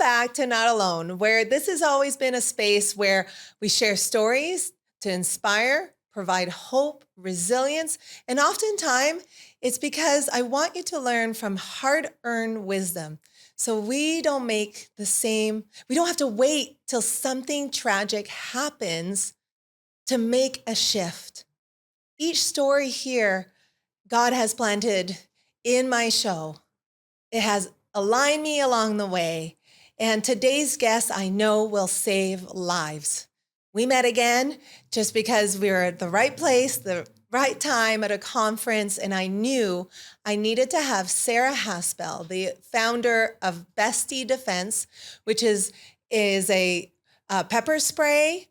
back to Not Alone, where this has always been a space where we share stories to inspire, provide hope, resilience, and oftentimes it's because I want you to learn from hard-earned wisdom. So we don't make the same, we don't have to wait till something tragic happens to make a shift. Each story here, God has planted in my show. It has aligned me along the way. And today's guest, I know, will save lives. We met again just because we were at the right place, the right time at a conference, and I knew I needed to have Sarah Haspel, the founder of Bestie Defense, which is a pepper spray.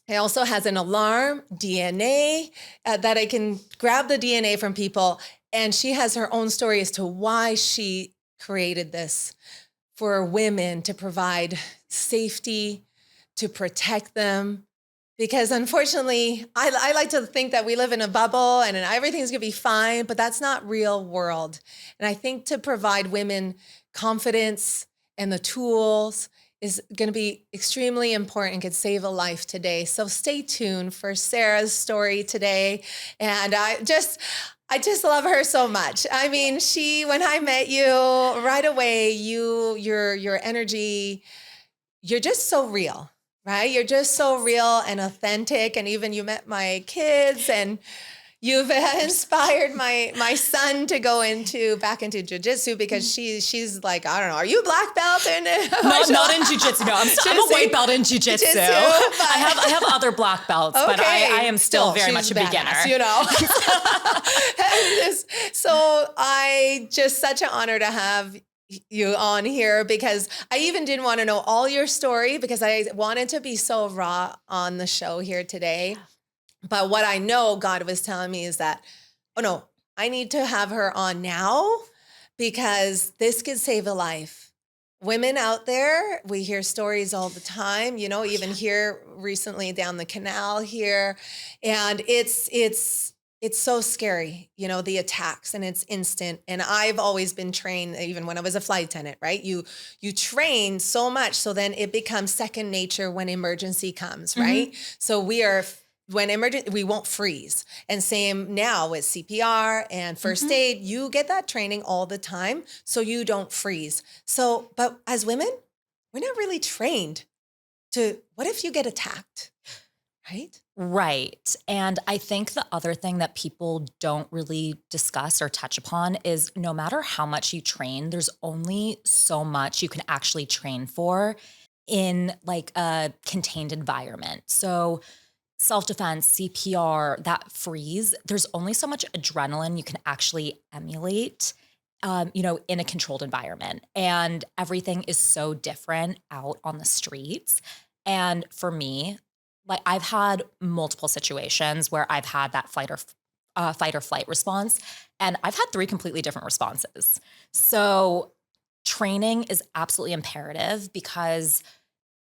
It also has an alarm, DNA, that I can grab the DNA from people. And she has her own story as to why she created this for women to provide safety, to protect them. Because unfortunately, I like to think that we live in a bubble and everything's gonna be fine, but that's not real world. And I think to provide women confidence and the tools is gonna be extremely important and could save a life today. So stay tuned for Sarah's story today. And I just love her so much. I mean, when I met you right away, your energy, you're just so real. Right? You're just so real and authentic. And even you met my kids and you've inspired my son to go back into jiu-jitsu because she's like, I don't know, are you black belt? Not in jiu-jitsu. No, I'm a white belt in jiu-jitsu. I have other black belts, okay. But I am still very much a beginner. You know? So such an honor to have you on here because I even didn't want to know all your story because I wanted to be so raw on the show here today. But what I know God was telling me is that, oh no, I need to have her on now because this could save a life. Women out there, we hear stories all the time, even here recently down the canal here. And it's so scary, the attacks, and it's instant. And I've always been trained, even when I was a flight attendant, right? You train so much, so then it becomes second nature when emergency comes, right? Mm-hmm. So we won't freeze. And same now with CPR and first aid, you get that training all the time, so you don't freeze. So, but as women, we're not really trained what if you get attacked, right? Right. And I think the other thing that people don't really discuss or touch upon is no matter how much you train, there's only so much you can actually train for in like a contained environment. So self-defense, CPR, that freeze, there's only so much adrenaline you can actually emulate, in a controlled environment. And everything is so different out on the streets. And for me, like I've had multiple situations where I've had that fight or flight response, and I've had 3 completely different responses. So training is absolutely imperative because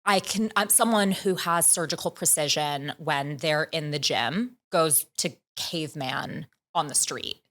I'm someone who has surgical precision when they're in the gym, goes to caveman on the street.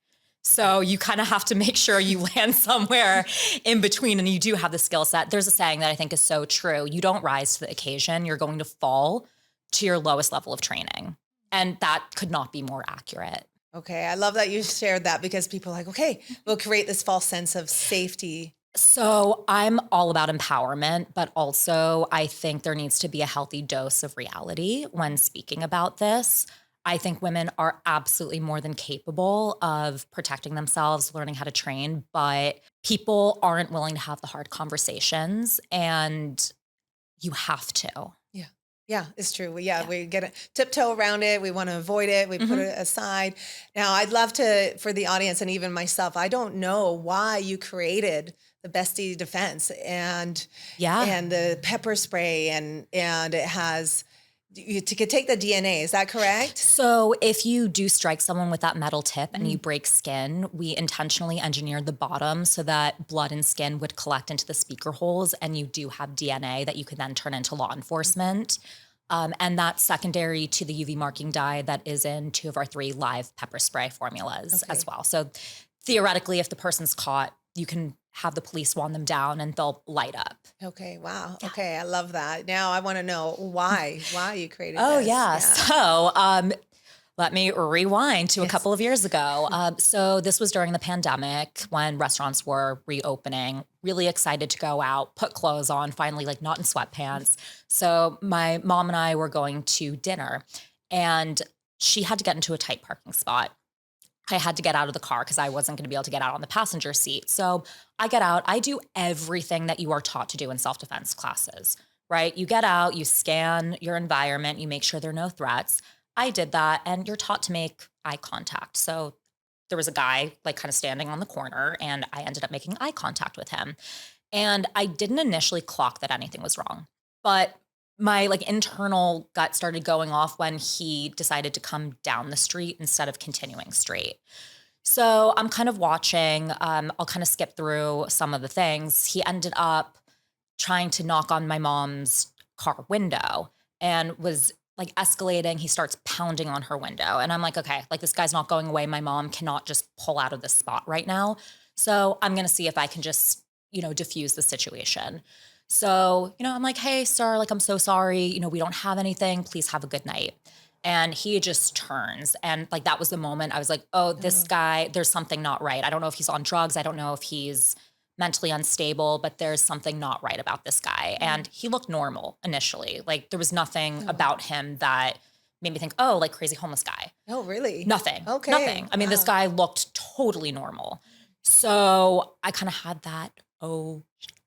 So you kind of have to make sure you land somewhere in between and you do have the skill set. There's a saying that I think is so true. You don't rise to the occasion. You're going to fall to your lowest level of training. And that could not be more accurate. Okay. I love that you shared that because people are like, okay, we'll create this false sense of safety. So I'm all about empowerment, but also I think there needs to be a healthy dose of reality when speaking about this. I think women are absolutely more than capable of protecting themselves, learning how to train, but people aren't willing to have the hard conversations, and you have to. Yeah, it's true. We get a tiptoe around it. We want to avoid it. We put it aside. Now, I'd love for the audience and even myself, I don't know why you created the Bestie Defense and the pepper spray and it has, you could take the DNA. Is that correct? So if you do strike someone with that metal tip and you break skin, we intentionally engineered the bottom so that blood and skin would collect into the speaker holes, and you do have DNA that you could then turn into law enforcement. And that's secondary to the UV marking dye that is in 2 of our 3 live pepper spray formulas as well. So theoretically, if the person's caught, you can have the police wand them down and they'll light up. Okay. Wow. Yeah. Okay. I love that. Now I want to know why you created Oh, this. yeah. So let me rewind to a Yes. couple of years ago. So this was during the pandemic when restaurants were reopening, really excited to go out, put clothes on, finally, like not in sweatpants. So my mom and I were going to dinner and she had to get into a tight parking spot. I had to get out of the car because I wasn't going to be able to get out on the passenger seat. So I get out. I do everything that you are taught to do in self-defense classes, right? You get out, you scan your environment, you make sure there are no threats. I did that, and you're taught to make eye contact. So there was a guy like kind of standing on the corner, and I ended up making eye contact with him. And I didn't initially clock that anything was wrong, but my like internal gut started going off when he decided to come down the street instead of continuing straight. So I'm kind of watching. I'll kind of skip through some of the things. He ended up trying to knock on my mom's car window and was like escalating. He starts pounding on her window. And I'm like, okay, like this guy's not going away. My mom cannot just pull out of this spot right now. So I'm going to see if I can just, diffuse the situation. So, I'm like, hey, sir, like, I'm so sorry. We don't have anything. Please have a good night. And he just turns. And like, that was the moment I was like, oh, this guy, there's something not right. I don't know if he's on drugs. I don't know if he's mentally unstable, but there's something not right about this guy. And he looked normal initially. Like there was nothing about him that made me think, oh, like crazy homeless guy. Oh, really? Nothing. Okay. Nothing. I mean, this guy looked totally normal. So I kind of had that,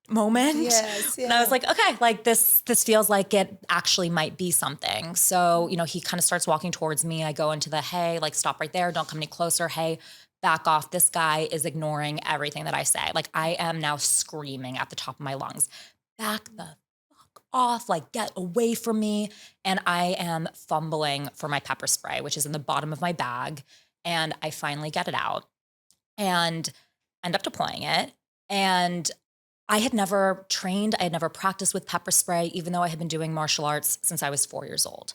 moment. Yes. Yeah. And I was like, okay, like this feels like it actually might be something. So, he kind of starts walking towards me. I go into the, hey, like stop right there. Don't come any closer. Hey, back off. This guy is ignoring everything that I say. Like I am now screaming at the top of my lungs, back the fuck off, like get away from me. And I am fumbling for my pepper spray, which is in the bottom of my bag. And I finally get it out and end up deploying it. And I had never trained, I had never practiced with pepper spray, even though I had been doing martial arts since I was 4 years old.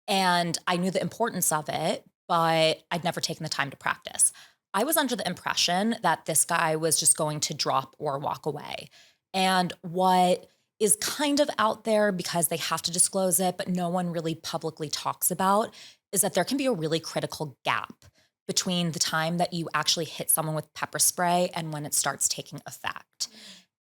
And I knew the importance of it, but I'd never taken the time to practice. I was under the impression that this guy was just going to drop or walk away. And what is kind of out there because they have to disclose it, but no one really publicly talks about, is that there can be a really critical gap between the time that you actually hit someone with pepper spray and when it starts taking effect.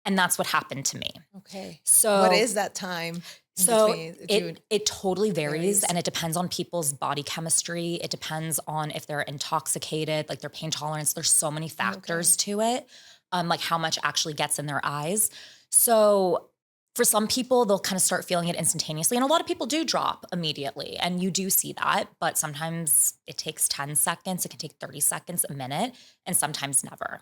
And that's what happened to me. Okay. So what is that time? So it totally varies, and it depends on people's body chemistry. It depends on if they're intoxicated, like their pain tolerance. There's so many factors to it, like how much actually gets in their eyes. So for some people, they'll kind of start feeling it instantaneously. And a lot of people do drop immediately, and you do see that. But sometimes it takes 10 seconds. It can take 30 seconds, a minute, and sometimes never.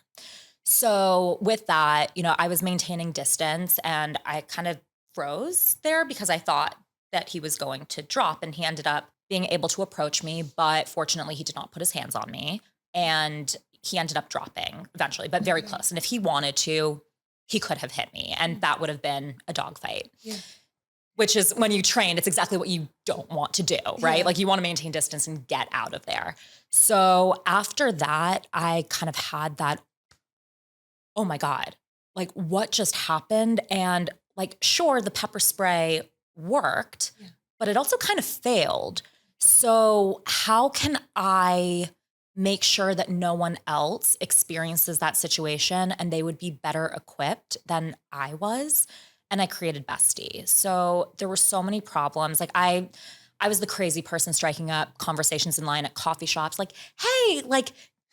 So with that, I was maintaining distance and I kind of froze there because I thought that he was going to drop, and he ended up being able to approach me. But fortunately, he did not put his hands on me, and he ended up dropping eventually, but very close. And if he wanted to, he could have hit me, and that would have been a dogfight. Yeah. Which is when you train, it's exactly what you don't want to do, right? Like you want to maintain distance and get out of there. So after that, I kind of had that, oh my God, like what just happened? And like, sure, the pepper spray worked, but it also kind of failed. So how can I make sure that no one else experiences that situation and they would be better equipped than I was? And I created Bestie. So there were so many problems. Like I was the crazy person striking up conversations in line at coffee shops. Like, hey, like,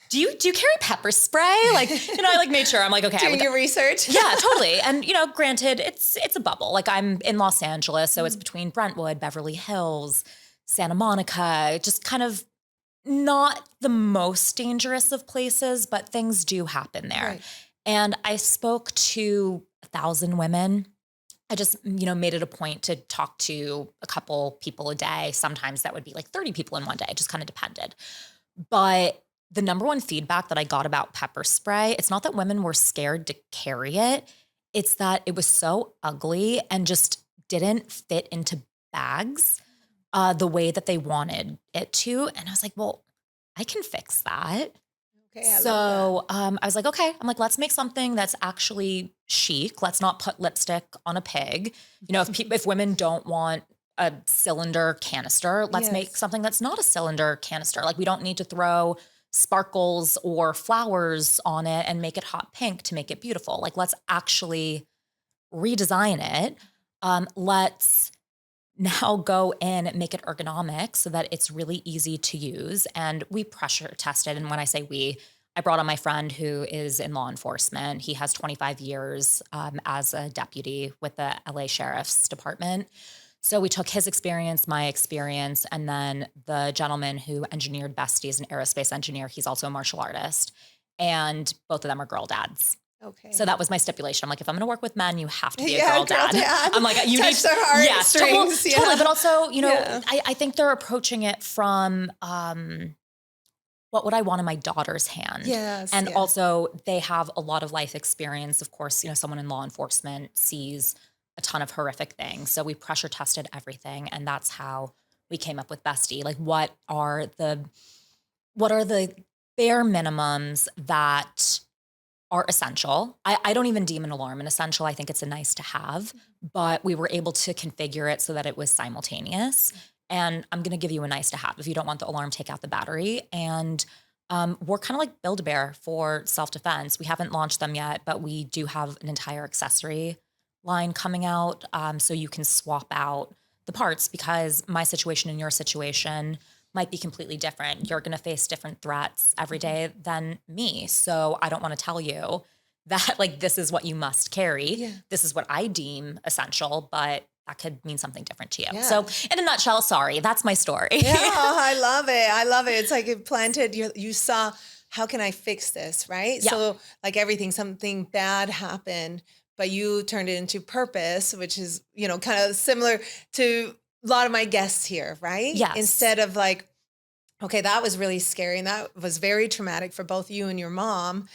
do you carry pepper spray? Like, I like made sure I'm like, okay. Doing your research. Yeah, totally. And, granted, it's a bubble. Like I'm in Los Angeles, so it's between Brentwood, Beverly Hills, Santa Monica, just kind of not the most dangerous of places, but things do happen there. Right. And I spoke to 1,000 women. I just, made it a point to talk to a couple people a day. Sometimes that would be like 30 people in one day. It just kind of depended. But the number one feedback that I got about pepper spray, it's not that women were scared to carry it. It's that it was so ugly and just didn't fit into bags the way that they wanted it to. And I was like, well, I can fix that. Okay, I love So I was like, okay, I'm like, let's make something that's actually chic. Let's not put lipstick on a pig. You know, if women don't want a cylinder canister, that. let's make Yes. something that's not a cylinder canister. Like we don't need to throw sparkles or flowers on it and make it hot pink to make it beautiful. Like let's actually redesign it. Let's now go in and make it ergonomic so that it's really easy to use. And we pressure tested. And when I say we, I brought on my friend who is in law enforcement. He has 25 years as a deputy with the LA Sheriff's Department. So we took his experience, my experience, and then the gentleman who engineered Bestie is an aerospace engineer. He's also a martial artist. And both of them are girl dads. Okay. So that was my stipulation. I'm like, if I'm going to work with men, you have to be a Yeah, girl dad. I'm like, you touch need their heart yes, strings. Yeah. totally. But also, you know, Yeah. I think they're approaching it from what would I want in my daughter's hand? Yes. And yeah. also they have a lot of life experience. Of course, you know, someone in law enforcement sees a ton of horrific things. So we pressure tested everything. And that's how we came up with Bestie. Like what are the bare minimums that are essential. I don't even deem an alarm an essential. I think it's a nice to have, but we were able to configure it so that it was simultaneous. And I'm going to give you a nice to have. If you don't want the alarm, take out the battery. And we're kind of like Build-A-Bear for self-defense. We haven't launched them yet, but we do have an entire accessory line coming out. So you can swap out the parts because my situation and your situation might be completely different. You're going to face different threats every day than me. So I don't want to tell you that like, this is what you must carry. Yeah. This is what I deem essential, but that could mean something different to you. Yeah. So in a nutshell, sorry, that's my story. Yeah, I love it. I love it. It's like it planted, you saw, how can I fix this, right? Yeah. So like everything, something bad happened, but you turned it into purpose, which is, you know, kind of similar to a lot of my guests here, right? Yes. Instead of like, okay, that was really scary and that was very traumatic for both you and your mom.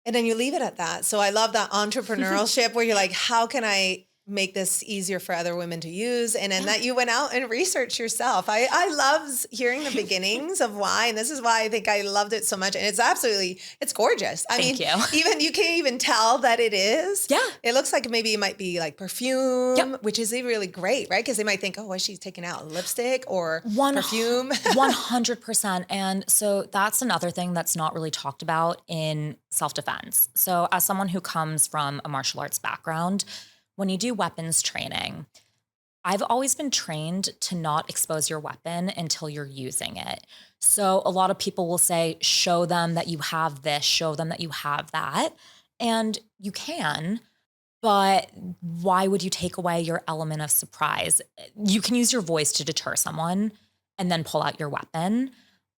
And then you leave it at that. So I love that entrepreneurship where you're like, how can I make this easier for other women to use? And then that you went out and researched yourself. I love hearing the beginnings of why. And this is why I think I loved it so much. And it's gorgeous. Thank you. Even you can't even tell that it is. Yeah. It looks like maybe it might be like perfume, Yep. which is really great, right? Because they might think, oh, was she taking out lipstick or One- perfume? 100%. And so that's another thing that's not really talked about in self-defense. So as someone who comes from a martial arts background, when you do weapons training, I've always been trained to not expose your weapon until you're using it. So a lot of people will say, show them that you have this, show them that you have that. And you can, but why would you take away your element of surprise? You can use your voice to deter someone and then pull out your weapon.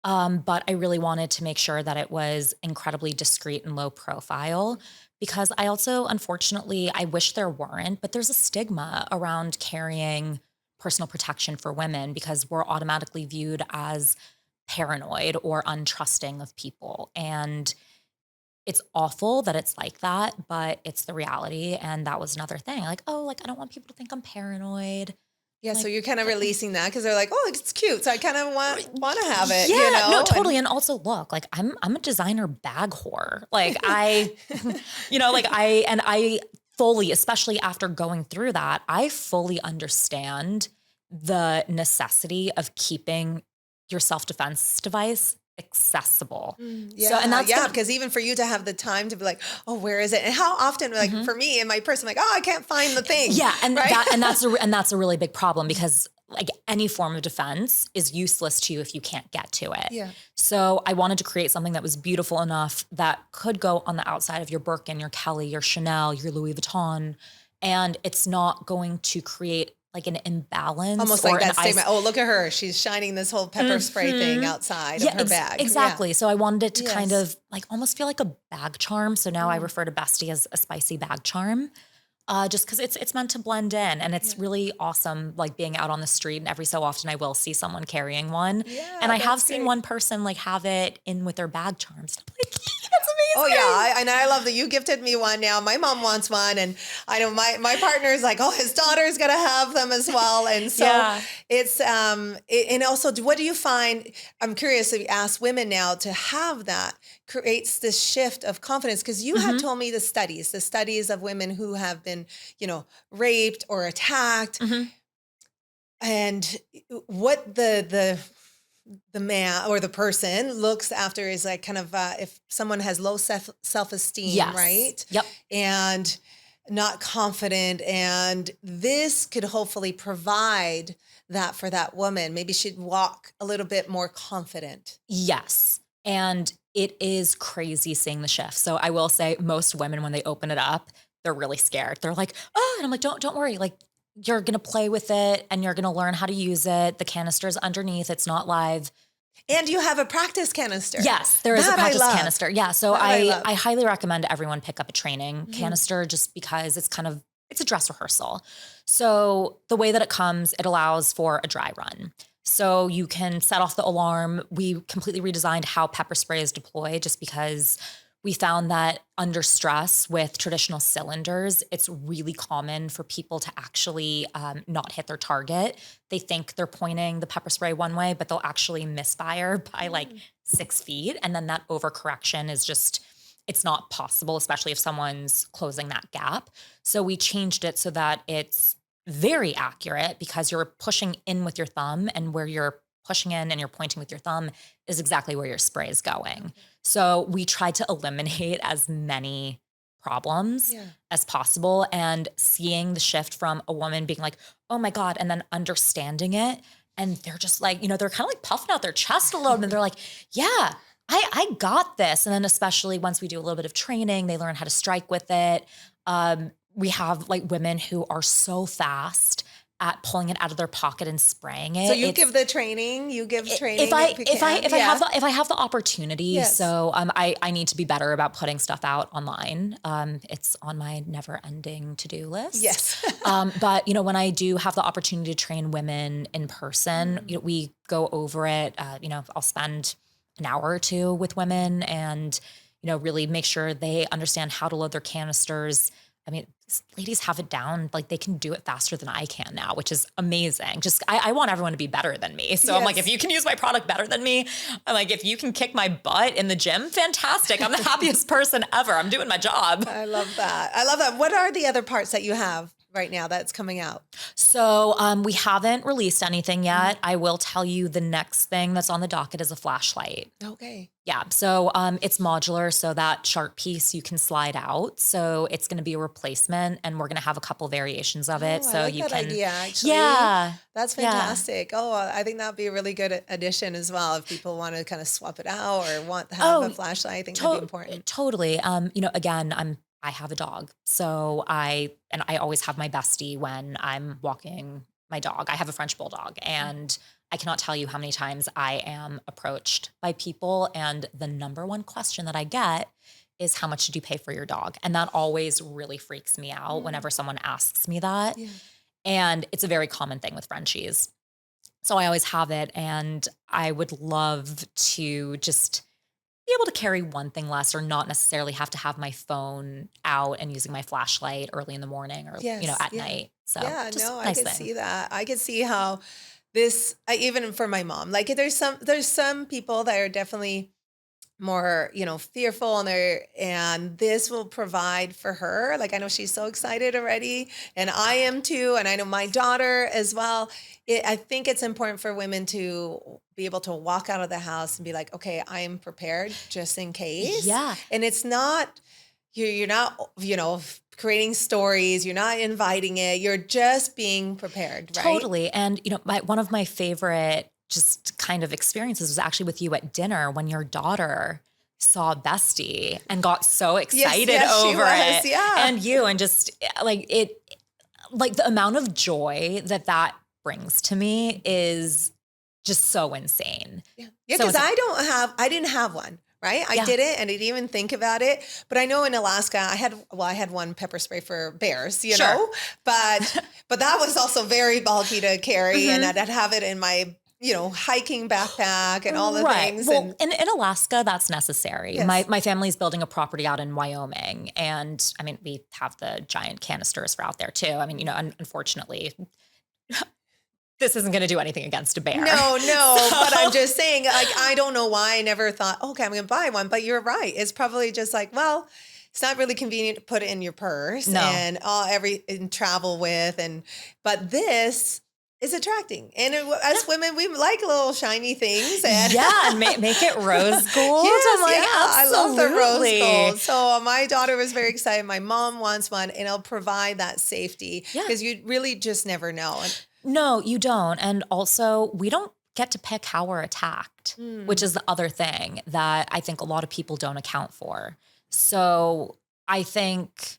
But I really wanted to make sure that it was incredibly discreet and low profile. Because I also, unfortunately, I wish there weren't, but there's a stigma around carrying personal protection for women because we're automatically viewed as paranoid or untrusting of people. And it's awful that it's like that, but it's the reality. And that was another thing. Like, oh, like, I don't want people to think I'm paranoid. Yeah, so Like- you're kind of releasing that because they're like, oh, it's cute. So I kind of want to have it. Yeah, you know? no, totally. And also look, like I'm a designer bag whore. Like I fully, especially after going through that, I fully understand the necessity of keeping your self-defense device accessible. Yeah, and that's gonna- because even for you to have the time to be like, oh, where is it? And how often, like for me in my purse, I'm like, oh, I can't find the thing. Yeah, and right? that's a really big problem because like any form of defense is useless to you if you can't get to it. Yeah. So I wanted to create something that was beautiful enough that could go on the outside of your Birkin, your Kelly, your Chanel, your Louis Vuitton, and it's not going to create like an imbalance. Almost or like that an statement. Oh, look at her. She's shining this whole pepper spray thing outside of her bag. Exactly. So I wanted it to kind Yes. of like almost feel like a bag charm. So now I refer to Bestie as a spicy bag charm. Just because it's meant to blend in and it's really awesome, like being out on the street and every so often I will see someone carrying one. Yeah, And I have that's seen great. one person like have it in with their bag charms. I'm like, that's Oh yeah, and I love that you gifted me one. Now my mom wants one, and I know my partner is like, oh, his daughter's gonna have them as well, and so it's and also, what do you find? I'm curious if you ask women now to have that creates this shift of confidence, because you had told me the studies of women who have been, raped or attacked, and what the man or the person looks after is like kind of if someone has low self-esteem, right? Yep. And not confident. And this could hopefully provide that for that woman. Maybe she'd walk a little bit more confident. Yes. And it is crazy seeing the shift. So I will say most women, when they open it up, they're really scared. They're like, oh, and I'm like, don't worry. Like, you're going to play with it and you're going to learn how to use it. The canister's underneath. It's not live. And you have a practice canister. Yes, there is a practice canister. Yeah. So I highly recommend everyone pick up a training canister, just because it's a dress rehearsal. So the way that it comes, it allows for a dry run. So you can set off the alarm. We completely redesigned how pepper spray is deployed, just because we found that under stress with traditional cylinders, it's really common for people to actually not hit their target. They think they're pointing the pepper spray one way, but they'll actually misfire by like 6 feet. And then that overcorrection is it's not possible, especially if someone's closing that gap. So we changed it so that it's very accurate, because you're pushing in with your thumb, and where you're pushing in and you're pointing with your thumb is exactly where your spray is going. So we tried to eliminate as many problems as possible, and seeing the shift from a woman being like, oh my God, and then understanding it. And they're just like, they're kind of like puffing out their chest a little bit. And they're like, yeah, I got this. And then especially once we do a little bit of training, they learn how to strike with it. We have like women who are so fast at pulling it out of their pocket and spraying it. So you give the training. You give training if I have the opportunity. Yes. So I need to be better about putting stuff out online. It's on my never-ending to-do list. Yes. But when I do have the opportunity to train women in person, we go over it. I'll spend an hour or two with women and really make sure they understand how to load their canisters. I mean, ladies have it down. Like, they can do it faster than I can now, which is amazing. Just, I want everyone to be better than me. So I'm like, if you can use my product better than me, I'm like, if you can kick my butt in the gym, fantastic. I'm the happiest person ever. I'm doing my job. I love that. What are the other parts that you have right now that's coming out? So we haven't released anything yet. I will tell you the next thing that's on the docket is a flashlight. Okay. Yeah. So it's modular. So that sharp piece you can slide out. So it's going to be a replacement, and we're going to have a couple variations of it. So I like you that can, idea, actually. Yeah. That's fantastic. Yeah. Oh, I think that'd be a really good addition as well. If people want to kind of swap it out or want to have a flashlight, I think that'd be important. Totally. Again, I have a dog. So I always have my bestie when I'm walking my dog. I have a French bulldog, and I cannot tell you how many times I am approached by people, and the number one question that I get is, how much did you pay for your dog? And that always really freaks me out whenever someone asks me that. Yeah. And it's a very common thing with Frenchies. So I always have it, and I would love to just be able to carry one thing less, or not necessarily have to have my phone out and using my flashlight early in the morning or, at night. So I can see that. I can see how this, even for my mom, like there's some people that are definitely more, fearful, and this will provide for her. Like, I know she's so excited already, and I am too. And I know my daughter as well. I think it's important for women to be able to walk out of the house and be like, okay, I'm prepared just in case. Yeah. And it's not, you're not, creating stories. You're not inviting it. You're just being prepared, right? Totally. And, one of my favorite just kind of experiences was actually with you at dinner, when your daughter saw Bestie and got so excited over it. Yeah. And you, and just like the amount of joy that brings to me is just so insane. Yeah. Yeah. Cause I didn't have one. Right. I didn't, and I didn't even think about it. But I know in Alaska, I had one pepper spray for bears, you know, but that was also very bulky to carry, and I'd have it in my hiking backpack and all the Right. things. Well, in Alaska, that's necessary. Yes. My family's building a property out in Wyoming, and I mean, we have the giant canisters for out there too. I mean, unfortunately, this isn't going to do anything against a bear. No, but I'm just saying, like, I don't know why I never thought, okay, I'm going to buy one, but you're right. It's probably just like, well, it's not really convenient to put it in your purse and travel with. But this is attracting. And as women, we like little shiny things. And make it rose gold. Yes, I'm like, I love the absolutely. rose gold. So my daughter was very excited. My mom wants one, and it'll provide that safety because you really just never know. No, you don't. And also, we don't get to pick how we're attacked, which is the other thing that I think a lot of people don't account for. So I think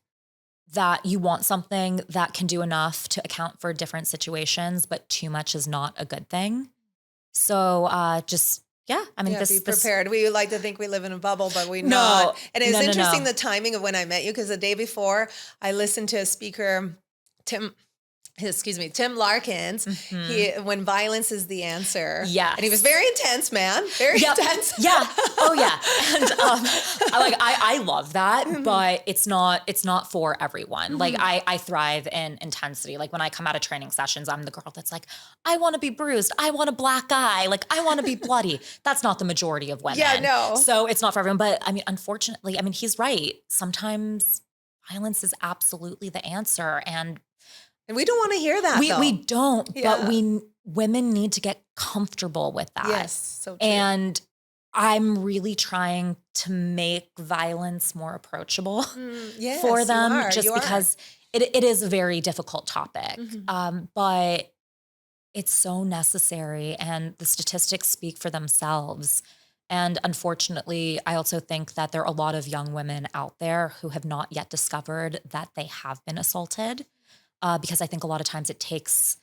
that you want something that can do enough to account for different situations, but too much is not a good thing. So be prepared. We like to think we live in a bubble, but we No. not. And it's No, interesting the timing of when I met you, because the day before I listened to a speaker, Tim Larkins, when violence is the answer. Yes. And he was very intense, man. Very intense. Yeah. Oh yeah. And I love that, but it's not for everyone. Like I thrive in intensity. Like when I come out of training sessions, I'm the girl that's like, I want to be bruised. I want a black eye. Like I want to be bloody. That's not the majority of women. Yeah, no. So it's not for everyone. But I mean, unfortunately, he's right. Sometimes violence is absolutely the answer. And we don't want to hear that. We don't, but women need to get comfortable with that. Yes, so true. And I'm really trying to make violence more approachable for them, because it is a very difficult topic. But it's so necessary, and the statistics speak for themselves. And unfortunately, I also think that there are a lot of young women out there who have not yet discovered that they have been assaulted. Because I think a lot of times it takes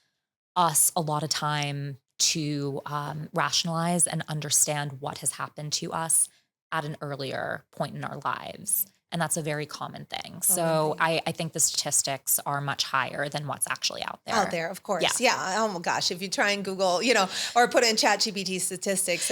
us a lot of time to rationalize and understand what has happened to us at an earlier point in our lives. And that's a very common thing. So I think the statistics are much higher than what's actually out there. Out there, of course. Yeah. Oh my gosh. If you try and Google, or put in ChatGPT statistics,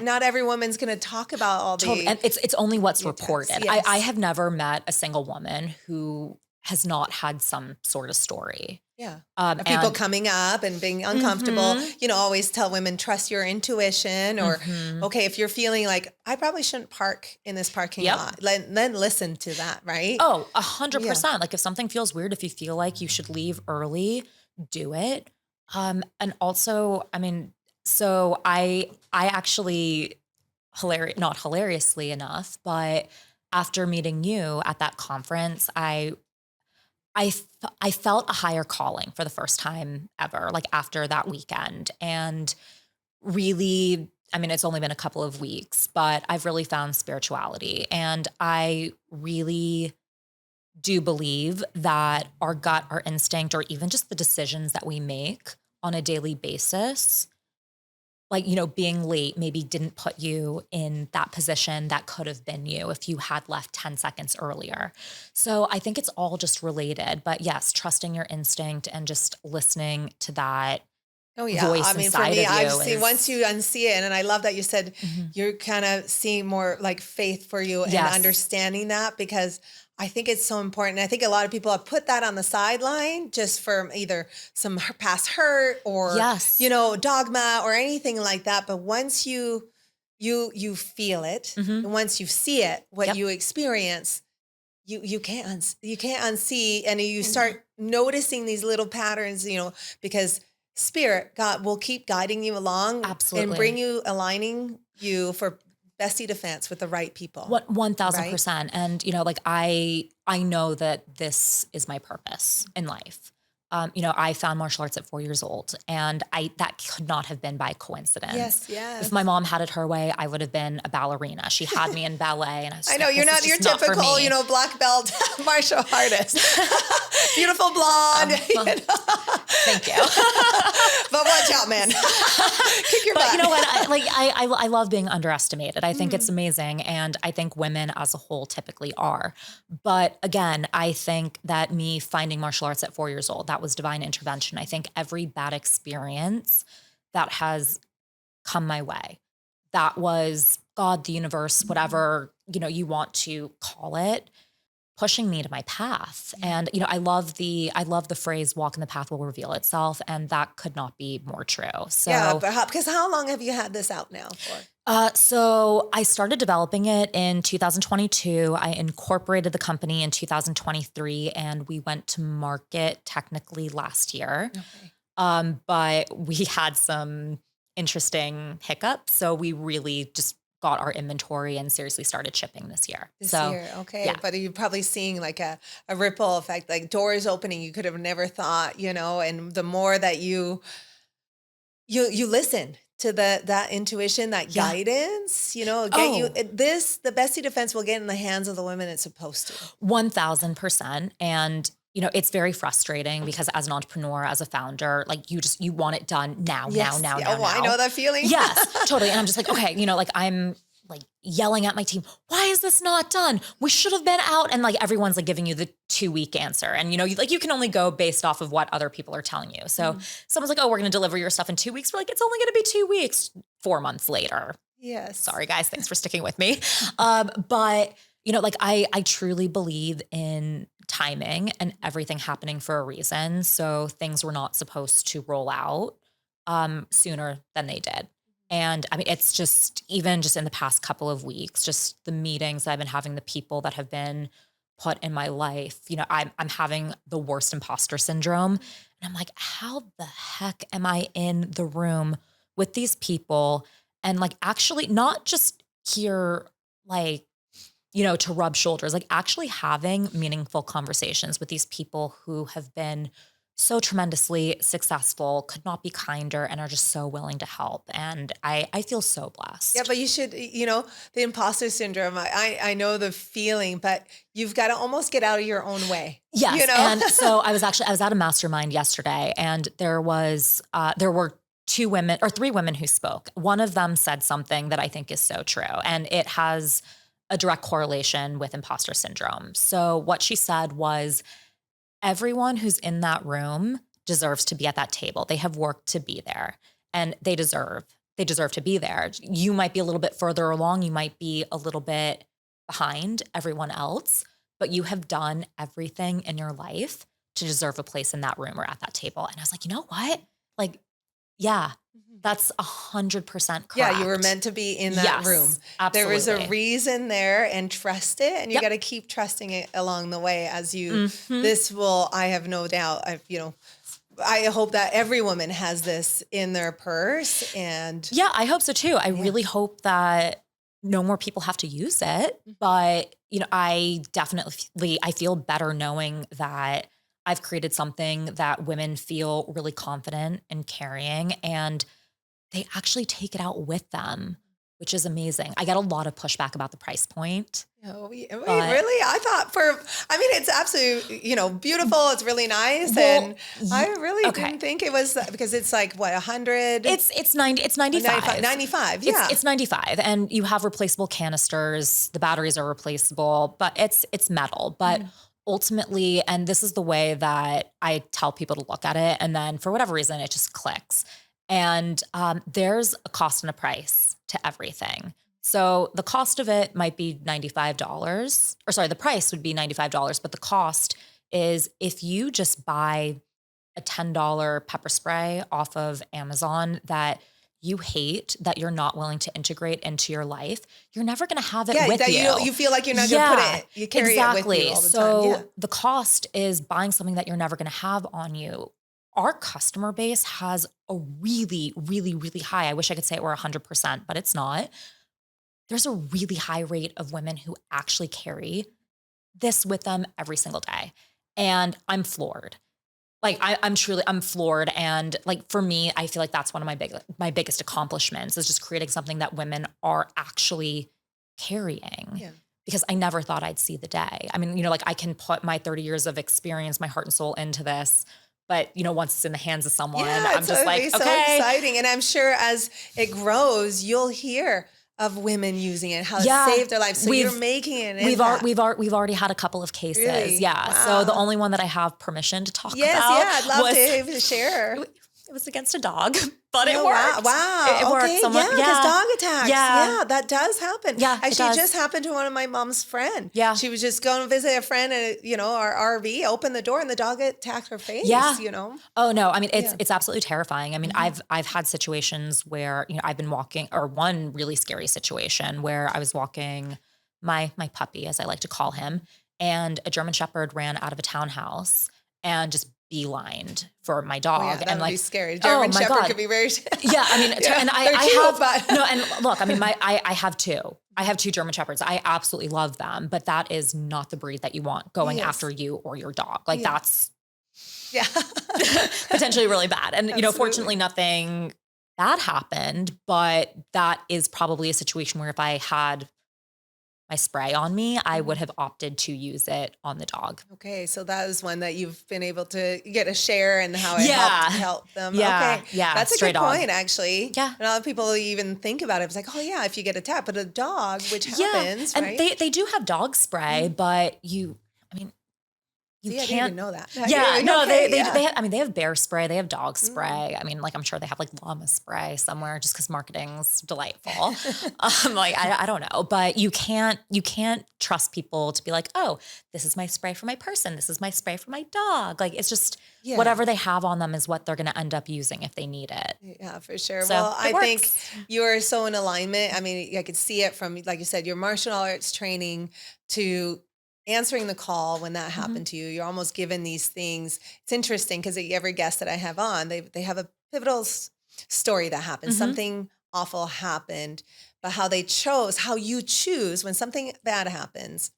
not every woman's going to talk about all the... And it's only what's reported. Yes. I have never met a single woman who has not had some sort of story. Yeah. People coming up and being uncomfortable, always tell women, trust your intuition, or, okay, if you're feeling like I probably shouldn't park in this parking lot, then listen to that. Right. Oh, 100%. Like if something feels weird, if you feel like you should leave early, do it. And also, so I actually not hilariously enough, but after meeting you at that conference, I felt a higher calling for the first time ever, like after that weekend. And really, it's only been a couple of weeks, but I've really found spirituality. And I really do believe that our gut, our instinct, or even just the decisions that we make on a daily basis, like, being late maybe didn't put you in that position that could have been you if you had left 10 seconds earlier. So I think it's all just related. But yes, trusting your instinct and just listening to that voice inside of you. I've seen, once you unsee it, and I love that you said you're kind of seeing more like faith for you and understanding that, because I think it's so important. I think a lot of people have put that on the sideline just for either some past hurt or, dogma or anything like that. But once you feel it, and once you see it, what you experience, you can't unsee, and you start noticing these little patterns, because Spirit, God, will keep guiding you along. Absolutely. And bring you, aligning you for Bestie Defense with the right people. 1,000%. Right? And, I know that this is my purpose in life. I found martial arts at 4 years old, and that could not have been by coincidence. Yes. If my mom had it her way, I would have been a ballerina. She had me in ballet, and I was I know, you're not your typical, black belt martial artist. Beautiful blonde. Thank you. But watch out, man. Kick your butt. But you know what? I love being underestimated. I think it's amazing, and I think women as a whole typically are. But again, I think that me finding martial arts at 4 years old, that was divine intervention. I think every bad experience that has come my way. That was God, the universe, whatever, you want to call it, pushing me to my path. And, I love the phrase, walk in the path will reveal itself. And that could not be more true. So Yeah, because how long have you had this out now for? So I started developing it in 2022. I incorporated the company in 2023 and we went to market technically last year. Okay. But we had some interesting hiccups. So we really just got our inventory and seriously started shipping this year. This year, okay. Yeah. But are you probably seeing like a ripple effect, like doors opening you could have never thought, and the more that you listen to that intuition, that guidance, the Bestie Defense will get in the hands of the women it's supposed to. 1000%. And it's very frustrating because as an entrepreneur, as a founder, like you want it done now. I know that feeling. Yes, totally. And I'm just like, okay, I'm like yelling at my team. Why is this not done? We should have been out. And like, everyone's like giving you the 2-week answer. And you can only go based off of what other people are telling you. So someone's like, oh, we're going to deliver your stuff in 2 weeks. We're like, it's only going to be 2 weeks, 4 months later. Yes. Sorry guys. Thanks for sticking with me. But I truly believe in timing and everything happening for a reason. So things were not supposed to roll out sooner than they did. And I mean, it's just even just in the past couple of weeks, just the meetings that I've been having, the people that have been put in my life, I'm having the worst imposter syndrome. And I'm like, how the heck am I in the room with these people? And like, actually not just here, like, to rub shoulders, like actually having meaningful conversations with these people who have been so tremendously successful, could not be kinder, and are just so willing to help. And I feel so blessed. Yeah, but you should, the imposter syndrome, I know the feeling, but you've got to almost get out of your own way. Yes. And so I was at a mastermind yesterday, and there were 3 women who spoke. One of them said something that I think is so true, and it has a direct correlation with imposter syndrome. So what she said was, everyone who's in that room deserves to be at that table. They have worked to be there, and they deserve to be there. You might be a little bit further along. You might be a little bit behind everyone else, but you have done everything in your life to deserve a place in that room or at that table. And I was like, you know what? Like, yeah, that's 100% correct. Yeah, you were meant to be in that room. Absolutely. There was a reason there, and trust it. And you got to keep trusting it along the way as you, I have no doubt, I hope that every woman has this in their purse. And yeah, I hope so too. I really hope that no more people have to use it. But, I feel better knowing that I've created something that women feel really confident in carrying, and they actually take it out with them, which is amazing. I get a lot of pushback about the price point. Oh, really? I thought it's absolutely, beautiful. It's really nice. Well, and I really didn't think it was because it's like what, 100? It's 95. 95. Yeah. It's 95. And you have replaceable canisters. The batteries are replaceable, but it's metal. But ultimately, and this is the way that I tell people to look at it. And then for whatever reason, it just clicks. And there's a cost and a price to everything. So the cost of it might be $95, the price would be $95, but the cost is if you just buy a $10 pepper spray off of Amazon that you hate, that you're not willing to integrate into your life, you're never going to have it with you. You feel like you're not going to put it, you carry it with you all the time. Yeah. The cost is buying something that you're never going to have on you. Our customer base has a really, really, really high, I wish I could say it were 100%, but it's not. There's a really high rate of women who actually carry this with them every single day. And I'm floored. Like I'm floored. And like, for me, I feel like that's one of my biggest accomplishments is just creating something that women are actually carrying. Yeah. Because I never thought I'd see the day. I mean, I can put my 30 years of experience, my heart and soul into this. But, once it's in the hands of someone, I'm just like, okay. So exciting. And I'm sure as it grows, you'll hear of women using it, how it saved their lives. So you're making it. We've already had a couple of cases. Really? Yeah. Wow. So the only one that I have permission to talk about. I'd love to share. It was against a dog, but it Oh, worked. Wow. It worked. Okay. Someone, Yeah, because dog attacks. Yeah. Yeah, that does happen. Yeah, it Actually, it does. just happened to one of my mom's friend. Yeah. She was just going to visit a friend at, our RV, opened the door and the dog attacked her face, Yeah. Oh no. I mean, it's absolutely terrifying. I mean, I've had situations where, I've been walking, or one really scary situation where I was walking my puppy, as I like to call him, and a German Shepherd ran out of a townhouse and just beelined for my dog. Oh, yeah, that and would like, be scary. German my Shepherd God. could be very. Yeah, I mean, Yeah, and they're I cute, have but- no, and look, I mean, I have two. I have two German Shepherds. I absolutely love them, but that is not the breed that you want going Yes. after you or your dog. Like Yeah. that's Yeah. potentially really bad. And Absolutely. fortunately, nothing bad happened. But that is probably a situation where if I had my spray on me, I would have opted to use it on the dog. Okay, so that is one that you've been able to get a share and how it Yeah. helped them. Yeah, Okay, yeah, that's a stray good dog. point, actually. Yeah. And a lot of people even think about it. It's like, oh yeah, if you get attacked, but a dog, which happens, and right? they do have dog spray, but you See, I didn't can't. even know that. Yeah, no, Okay, they yeah. have, I mean, they have bear spray, they have dog spray. I mean, like, I'm sure they have like llama spray somewhere just because marketing's delightful. I don't know, but you can't trust people to be like, oh, this is my spray for my person. This is my spray for my dog. Like, it's just Yeah. whatever they have on them is what they're going to end up using if they need it. Yeah, for sure. So, Well, it I think works. you're so in alignment. I mean, I could see it from, like you said, your martial arts training to answering the call when that happened to you. You're almost given these things. It's interesting because every guest that I have on, they have a pivotal story that happened. Something awful happened, but how you choose when something bad happens,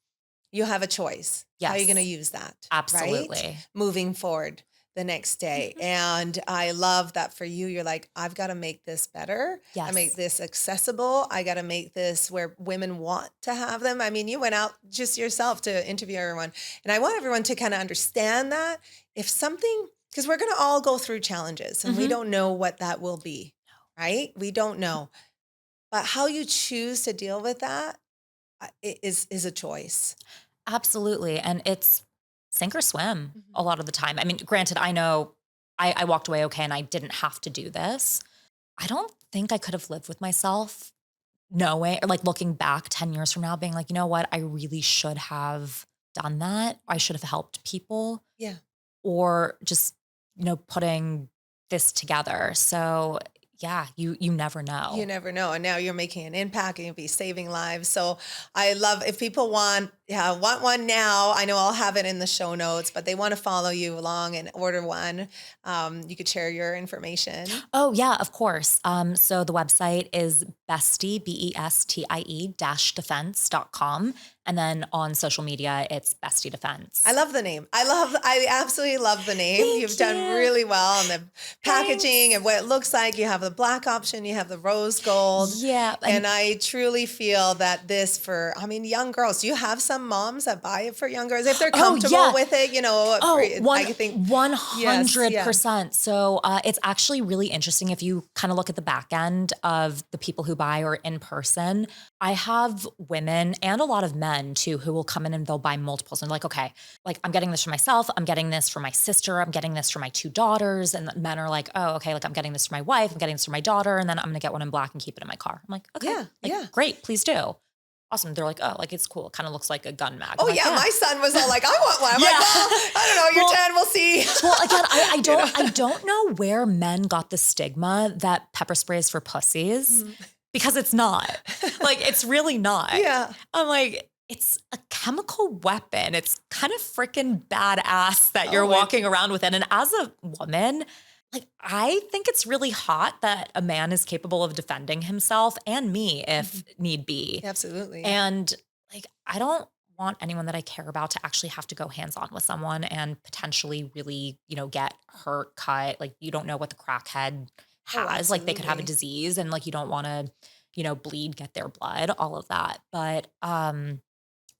you have a choice. How are you Yes. going to use that? Absolutely. Right? Moving forward the next day. And I love that for you. You're like, I've got to make this better. I Yes. make this accessible. I got to make this where women want to have them. I mean, you went out just yourself to interview everyone. And I want everyone to kind of understand that if something, because we're going to all go through challenges and we don't know what that will be, right? We don't know. But how you choose to deal with that is a choice. Absolutely. And it's sink or swim a lot of the time. I mean, granted, I know I walked away okay and I didn't have to do this. I don't think I could have lived with myself knowing, or like looking back 10 years from now, being like, you know what, I really should have done that. I should have helped people. Yeah. Or just, putting this together. So yeah, you never know. You never know. And now you're making an impact and you'll be saving lives. So I love, if people want one now, I know I'll have it in the show notes, but they want to follow you along and order one. You could share your information. Oh yeah, of course. So the website is Bestie, BESTIE-defense.com. And then on social media, it's Bestie Defense. I love the name. I absolutely love the name. Thank You've done you. really well on the packaging and what it looks like. You have the black option, you have the rose gold. Yeah. And I truly feel that young girls, do you have some moms that buy it for young girls if they're comfortable with it? I think 100%. So it's actually really interesting if you kind of look at the back end of the people who buy or in person. I have women and a lot of men too who will come in and they'll buy multiples and like, okay, like I'm getting this for myself. I'm getting this for my sister. I'm getting this for my 2 daughters. And the men are like, oh, okay, like I'm getting this for my wife. I'm getting this for my daughter. And then I'm going to get one in black and keep it in my car. I'm like, okay, great, please do. Awesome. They're like, oh, like it's cool. It kind of looks like a gun mag. Oh I'm like, yeah, my son was all like, I want one. I'm like, well, I don't know. You're 10. We'll see. Well, again, I don't know where men got the stigma that pepper spray is for pussies because it's not. Like, it's really not. Yeah. I'm like, it's a chemical weapon. It's kind of freaking badass that you're walking around with it. And as a woman, like, I think it's really hot that a man is capable of defending himself and me if need be. Absolutely. And like, I don't want anyone that I care about to actually have to go hands-on with someone and potentially really, get hurt, cut. Like, you don't know what the crackhead has. Like, they could have a disease and like, you don't want to, bleed, get their blood, all of that. But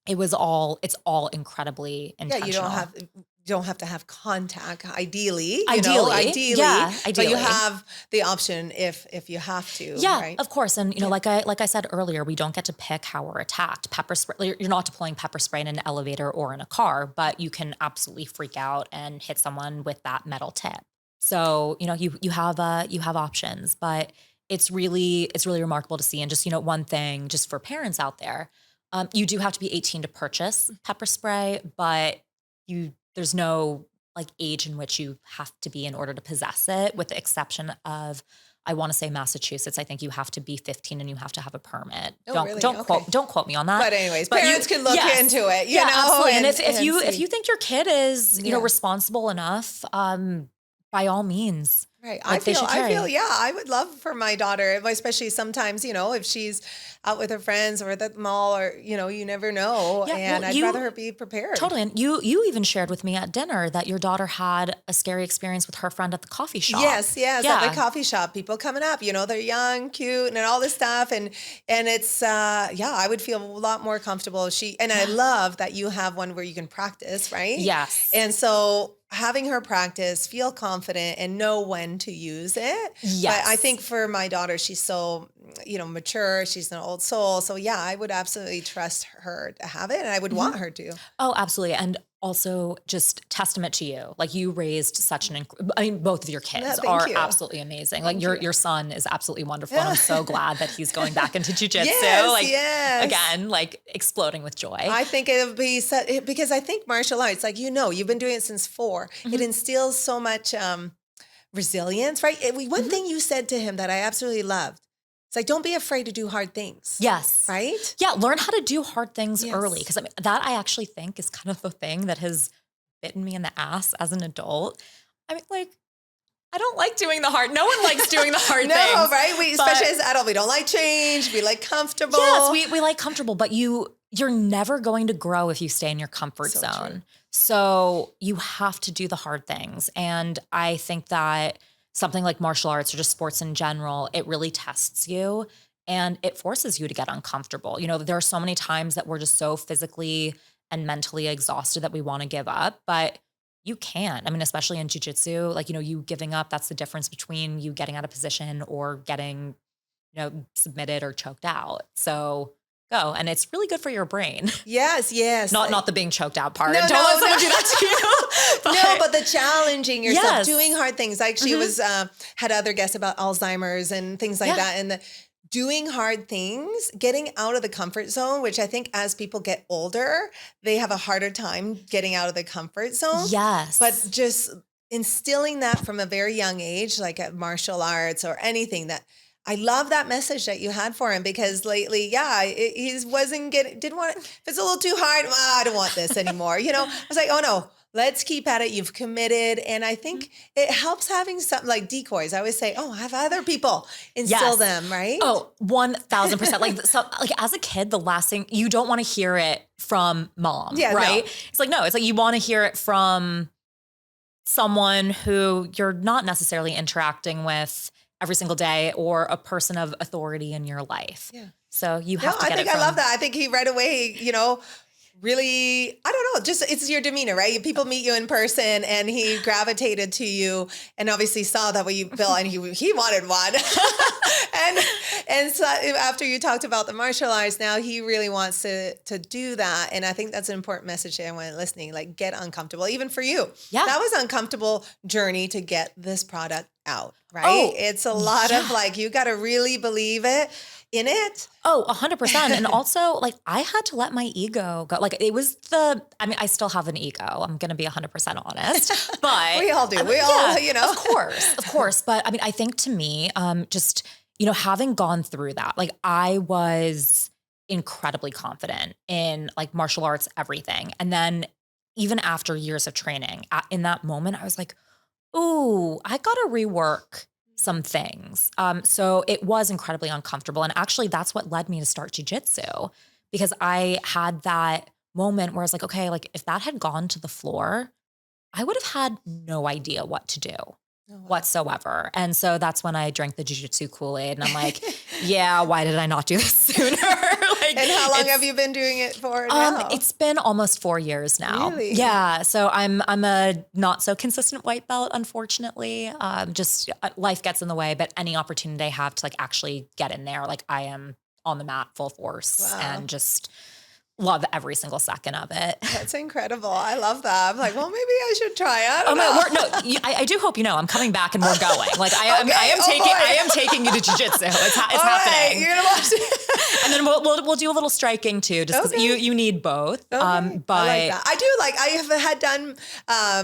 it's all incredibly intentional. Yeah, you don't have to have contact, ideally. Ideally. Yeah, But you have the option if you have to. Yeah, right? of course. And like I said earlier, we don't get to pick how we're attacked. Pepper spray, you're not deploying pepper spray in an elevator or in a car, but you can absolutely freak out and hit someone with that metal tip. So, you have options, but it's really remarkable to see. And just, one thing just for parents out there, you do have to be 18 to purchase pepper spray, but there's no like age in which you have to be in order to possess it, with the exception of, I want to say Massachusetts. I think you have to be 15 and you have to have a permit. Oh, really? Don't quote me on that. But anyways, parents can look into it. You know, absolutely. And if you think your kid is responsible enough, by all means. Right. I feel, I would love for my daughter, especially sometimes, if she's out with her friends or at the mall or, you never know. Yeah, and I'd rather her be prepared. Totally. And you even shared with me at dinner that your daughter had a scary experience with her friend at the coffee shop. Yes. At the coffee shop, people coming up, they're young, cute and all this stuff. And it's, I would feel a lot more comfortable. I love that you have one where you can practice, right? Yes. And so having her practice, feel confident and know when to use it. Yes. But I think for my daughter, she's so, mature. She's an old soul. So I would absolutely trust her to have it. And I would want her to. Oh, absolutely. And also just testament to you. Like you raised such both of your kids are absolutely amazing. Like your son is absolutely wonderful. And I'm so glad that he's going back into jujitsu. Yes. Again, like exploding with joy. I think it would be because I think martial arts, like, you've been doing it since 4. Mm-hmm. It instills so much resilience, right? One thing you said to him that I absolutely loved. It's like, don't be afraid to do hard things. Yes. Right? Yeah. Learn how to do hard things early. Because that I actually think is kind of the thing that has bitten me in the ass as an adult. I don't like doing the hard. No one likes doing the hard things. No, right? Especially as adults, we don't like change. We like comfortable. Yes, we like comfortable, but you're never going to grow if you stay in your comfort zone. True. So you have to do the hard things. And I think that something like martial arts or just sports in general, it really tests you and it forces you to get uncomfortable. There are so many times that we're just so physically and mentally exhausted that we want to give up, but you can't. Especially in jiu-jitsu, like, you giving up, that's the difference between you getting out of position or getting, submitted or choked out. So go. And it's really good for your brain. Yes. Not the being choked out part. No, Don't let someone do that to you. But the challenging yourself, doing hard things. Like she was, had other guests about Alzheimer's and things like that. And doing hard things, getting out of the comfort zone, which I think as people get older, they have a harder time getting out of the comfort zone. Yes. But just instilling that from a very young age, like at martial arts or anything that, I love that message that you had for him because lately, he didn't want it. If it's a little too hard, I don't want this anymore. I was like, oh no, let's keep at it. You've committed. And I think it helps having something like decoys. I always say, have other people instill them, right? Oh, 1000%. Like as a kid, the last thing, you don't want to hear it from mom, right? No. It's like you want to hear it from someone who you're not necessarily interacting with every single day or a person of authority in your life. Yeah. So you have to get it from. I love that. I think he right away, really, I don't know, just it's your demeanor, right? People meet you in person and he gravitated to you and obviously saw that what you built and he wanted one. and so after you talked about the martial arts, now he really wants to do that. And I think that's an important message to everyone listening, like get uncomfortable, even for you. Yeah. That was an uncomfortable journey to get this product out, right? Oh, it's a lot of you got to really believe in it. Oh, 100%. And also I had to let my ego go. It was I still have an ego. I'm going to be 100% honest, but we all do. Of course. But I think to me, just, having gone through that, I was incredibly confident in martial arts, everything. And then even after years of training in that moment, I was like, ooh, I got to rework some things. So it was incredibly uncomfortable. And actually that's what led me to start jiu-jitsu because I had that moment where I was like, okay, if that had gone to the floor, I would have had no idea what to do whatsoever. And so that's when I drank the jiu-jitsu Kool-Aid and I'm like, why did I not do this sooner? And how long have you been doing it for now? It's been almost 4 years now. Really? Yeah. So I'm a not so consistent white belt, unfortunately. Just life gets in the way, but any opportunity I have to actually get in there, I am on the mat full force and just love every single second of it. That's incredible. I love that. I'm like, well, maybe I should try it. I do hope I do back and we're going. Like I am taking you to jiu-jitsu. It's happening. Right, you're gonna watch it. And then we'll do a little striking too, just because you need both. Okay. But I like that. I have had done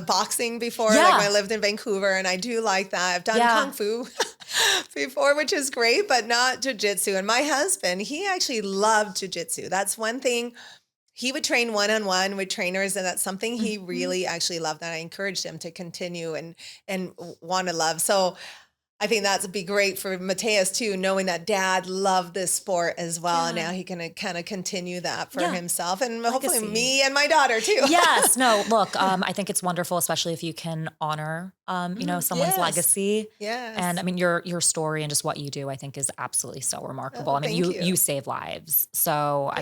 boxing before, like when I lived in Vancouver, and I do like that. I've done kung fu before, which is great, but not jiu-jitsu. And my husband, he actually loved jiu-jitsu. That's one thing. He would train one-on-one with trainers, and that's something he really actually loved. And I encouraged him to continue and want to love. So I think that'd be great for Mateus too, knowing that dad loved this sport as well. Yeah. And now he can kind of continue that for himself and hopefully me and my daughter too. Yes. No, look, I think it's wonderful, especially if you can honor, someone's legacy. Yes. And I mean, your story and just what you do, I think is absolutely so remarkable. I mean, you save lives. So,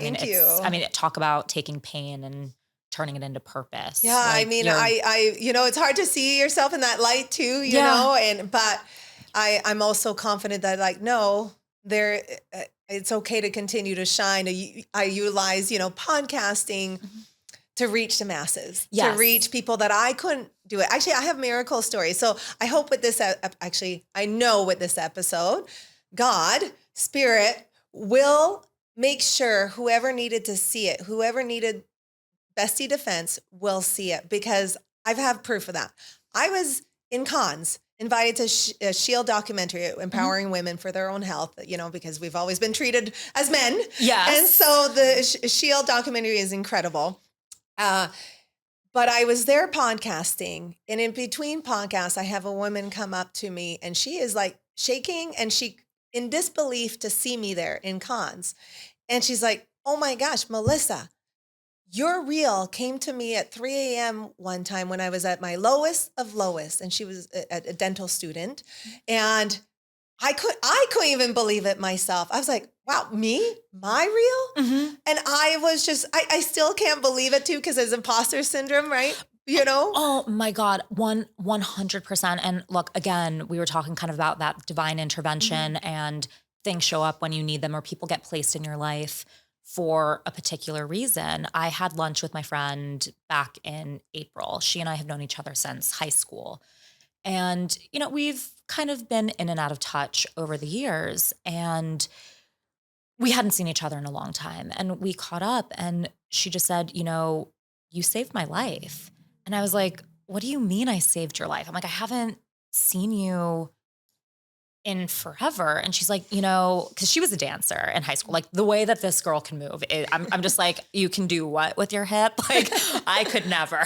talk about taking pain and turning it into purpose. Yeah. Like, I mean, it's hard to see yourself in that light too, but I'm also confident that it's okay to continue to shine. I utilize, podcasting to reach the masses, to reach people that I couldn't do it. Actually, I have miracle stories. So I hope with this, I know with this episode, God, Spirit will make sure whoever needed to see it, whoever needed Bestie Defense will see it, because I've had proof of that. I was in cons, invited to a Shield documentary, empowering women for their own health, because we've always been treated as men. Yes. And so the Shield documentary is incredible. But I was there podcasting, and in between podcasts, I have a woman come up to me, and she is like shaking and she in disbelief to see me there in cons. And she's like, "Oh my gosh, Melissa, your reel came to me at 3 a.m. one time when I was at my lowest of lowest." And she was a dental student. And I couldn't even believe it myself. I was like, wow, my reel? Mm-hmm. And I was just, I still can't believe it too, because it's imposter syndrome, right? Oh my God, 100%. And look, again, we were talking kind of about that divine intervention and things show up when you need them, or people get placed in your life for a particular reason. I had lunch with my friend back in April. She and I have known each other since high school. And, we've kind of been in and out of touch over the years. And we hadn't seen each other in a long time. And we caught up, and she just said, "You saved my life." And I was like, "What do you mean I saved your life?" I'm like, "I haven't seen you in forever." And she's like, because she was a dancer in high school, like the way that this girl can move, I'm just like, you can do what with your hip? Like I could never.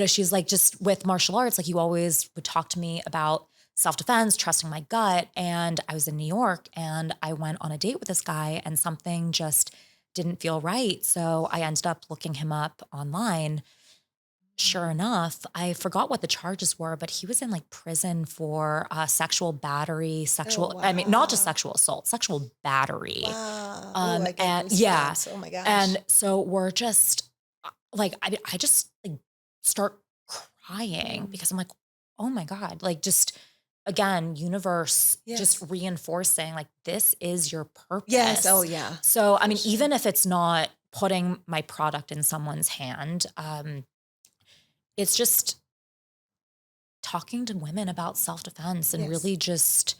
She's like, just with martial arts, like you always would talk to me about self-defense, trusting my gut. And I was in New York and I went on a date with this guy and something just didn't feel right. So I ended up looking him up online. Sure enough, I forgot what the charges were, but he was in like prison for sexual battery, not just sexual assault, sexual battery. Wow. Oh my gosh. And so we're just like, I just like start crying because I'm like, oh my God, like just again, universe just reinforcing like, this is your purpose. Yes. Oh yeah. So, I mean, even if it's not putting my product in someone's hand, it's just talking to women about self-defense and really just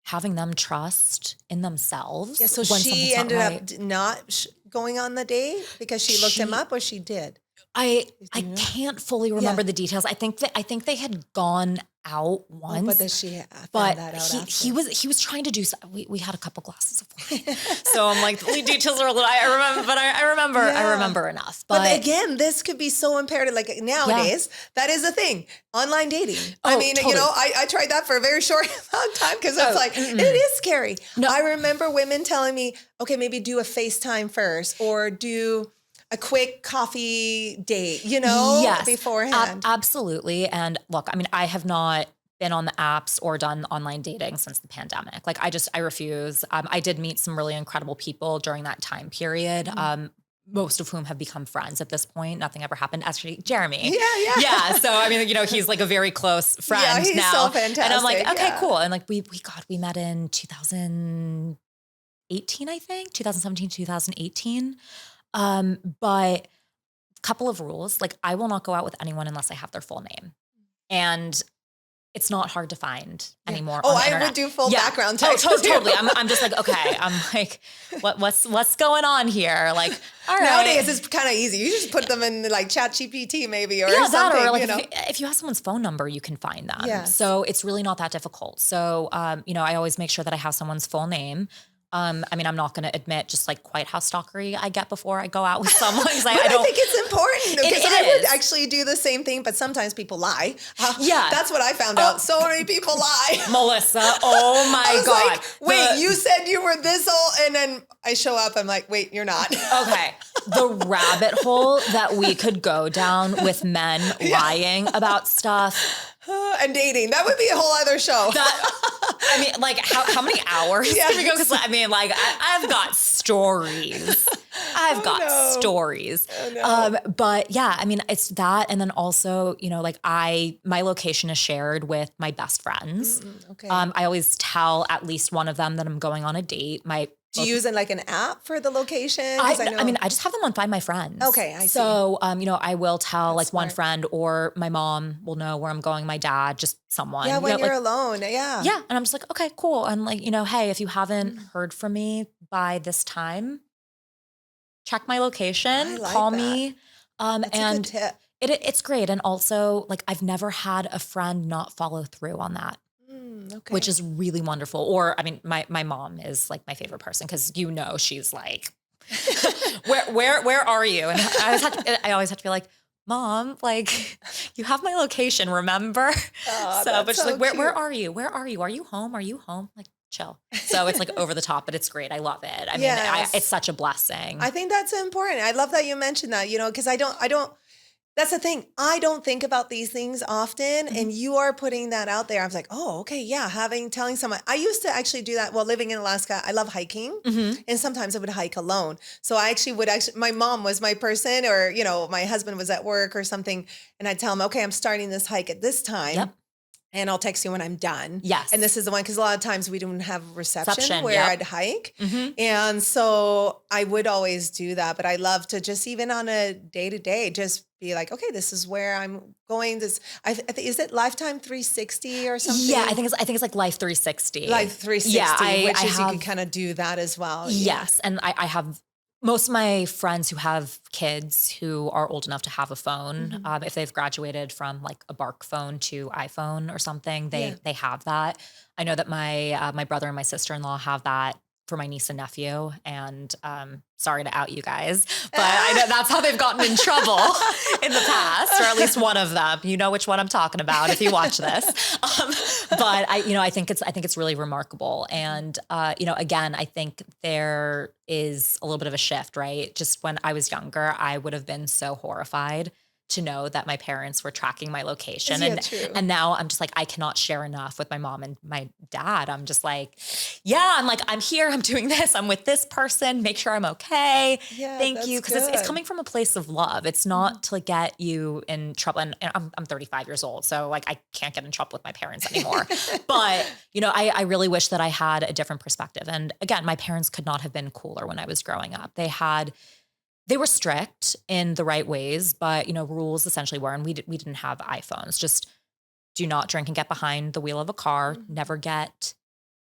having them trust in themselves. Yeah, so she ended up not going on the date because she looked him up, or she did? I can't fully remember the details. I think they had gone out once. But then she found that out after. He was trying to do so. We had a couple glasses of wine. So I'm like, the details are a little, I remember enough. But again, this could be so imperative. Like nowadays, that is a thing. Online dating. I mean, totally. I tried that for a very short amount of time because it's like, it is scary. No. I remember women telling me, okay, maybe do a FaceTime first or do a quick coffee date, beforehand. Absolutely. And look, I mean, I have not been on the apps or done online dating since the pandemic. Like I refuse. I did meet some really incredible people during that time period. Most of whom have become friends at this point. Nothing ever happened. Actually, Jeremy. Yeah. So, I mean, he's like a very close friend now. He's so fantastic. And I'm like, okay, cool. And like we met in 2018, I think, 2017, 2018. But a couple of rules, like I will not go out with anyone unless I have their full name. And it's not hard to find anymore. Oh, on the I internet. would do full background checks. Totally. I'm just like, okay. I'm like, what's going on here? Like, all right. Nowadays it's kind of easy. You just put them in like ChatGPT maybe or something. That, or like you know? if you have someone's phone number, you can find them. Yes. So it's really not that difficult. So, I always make sure that I have someone's full name. I'm not going to admit just like quite how stalkery I get before I go out with someone. I think it's important because I would is. actually do the same thing, but sometimes people lie. Yeah. That's what I found out. So many people lie. Melissa, oh my God. Like, wait, you said you were this old, and then I show up, I'm like, wait, you're not. Okay. The rabbit hole that we could go down with men lying about stuff. And dating. That would be a whole other show. Like how many hours can we go? Because I've got stories. I've got stories. Oh, no. But yeah, it's that. And then also, my location is shared with my best friends. Okay. I always tell at least one of them that I'm going on a date. Do you use like an app for the location? I just have them on Find My Friends. Okay, I see. So, I will tell That's one smart. friend, or my mom will know where I'm going, my dad, just someone. Yeah, when you're alone. Yeah. Yeah. And I'm just like, okay, cool. And like, hey, if you haven't heard from me by this time, check my location, I like call that. me. That's and a good tip. it's great. And also, like, I've never had a friend not follow through on that. Okay. Which is really wonderful. Or, my mom is like my favorite person because she's like, where are you? And I always have to be like, Mom, like, you have my location, remember? But she's like, where are you? Where are you? Are you home? Are you home? Like, chill. So it's like over the top, but it's great. I love it. It's such a blessing. I think that's important. I love that you mentioned that, because I don't, that's the thing. I don't think about these things often, and you are putting that out there. I was like, oh, okay, yeah. Telling someone. I used to actually do that while living in Alaska. I love hiking, and sometimes I would hike alone. So I would my mom was my person, or my husband was at work or something, and I'd tell him, okay, I'm starting this hike at this time. Yep. And I'll text you when I'm done. Yes. And this is the one, because a lot of times we don't have reception where yep. I'd hike. And so I would always do that. But I love to just, even on a day-to-day, just be like, okay, this is where I'm going. I think, is it Lifetime 360 or something? Yeah, I think it's like Life 360. Life 360, yeah, you can kind of do that as well. Yes. And I have most of my friends who have kids who are old enough to have a phone, if they've graduated from like a Bark phone to iPhone or something, they have that. I know that my brother and my sister-in-law have that for my niece and nephew. And sorry to out you guys, but I know that's how they've gotten in trouble in the past, or at least one of them. You know which one I'm talking about if you watch this. But I think it's really remarkable. And again, I think there is a little bit of a shift, right? Just when I was younger, I would have been so horrified to know that my parents were tracking my location. And now I'm just like, I cannot share enough with my mom and my dad. I'm just like, I'm here, I'm doing this, I'm with this person, make sure I'm okay. Yeah, thank you. Because it's coming from a place of love. It's not to get you in trouble. And I'm 35 years old, so like I can't get in trouble with my parents anymore. But, I really wish that I had a different perspective. And again, my parents could not have been cooler when I was growing up. They were strict in the right ways, but, rules essentially were, and we didn't have iPhones. Just do not drink and get behind the wheel of a car. Never get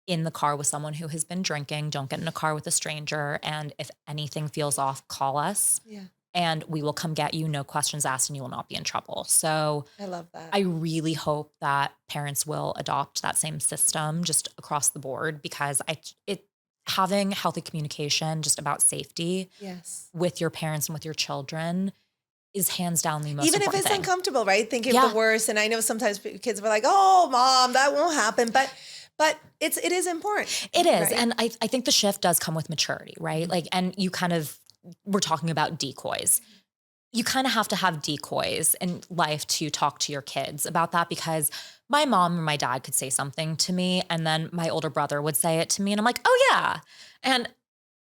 in the car with someone who has been drinking. Don't get in a car with a stranger. And if anything feels off, call us. Yeah. And we will come get you. No questions asked, and you will not be in trouble. So I love that. I really hope that parents will adopt that same system just across the board, because having healthy communication just about safety with your parents and with your children is hands down the most Even important if it's thing. Uncomfortable, right? Thinking of the worst. And I know sometimes kids are like, oh, Mom, that won't happen. But it is important. It is. Right? And I think the shift does come with maturity, right? Like, and we're talking about decoys. You kind of have to have decoys in life to talk to your kids about that, because my mom or my dad could say something to me, and then my older brother would say it to me, and I'm like, oh yeah. And it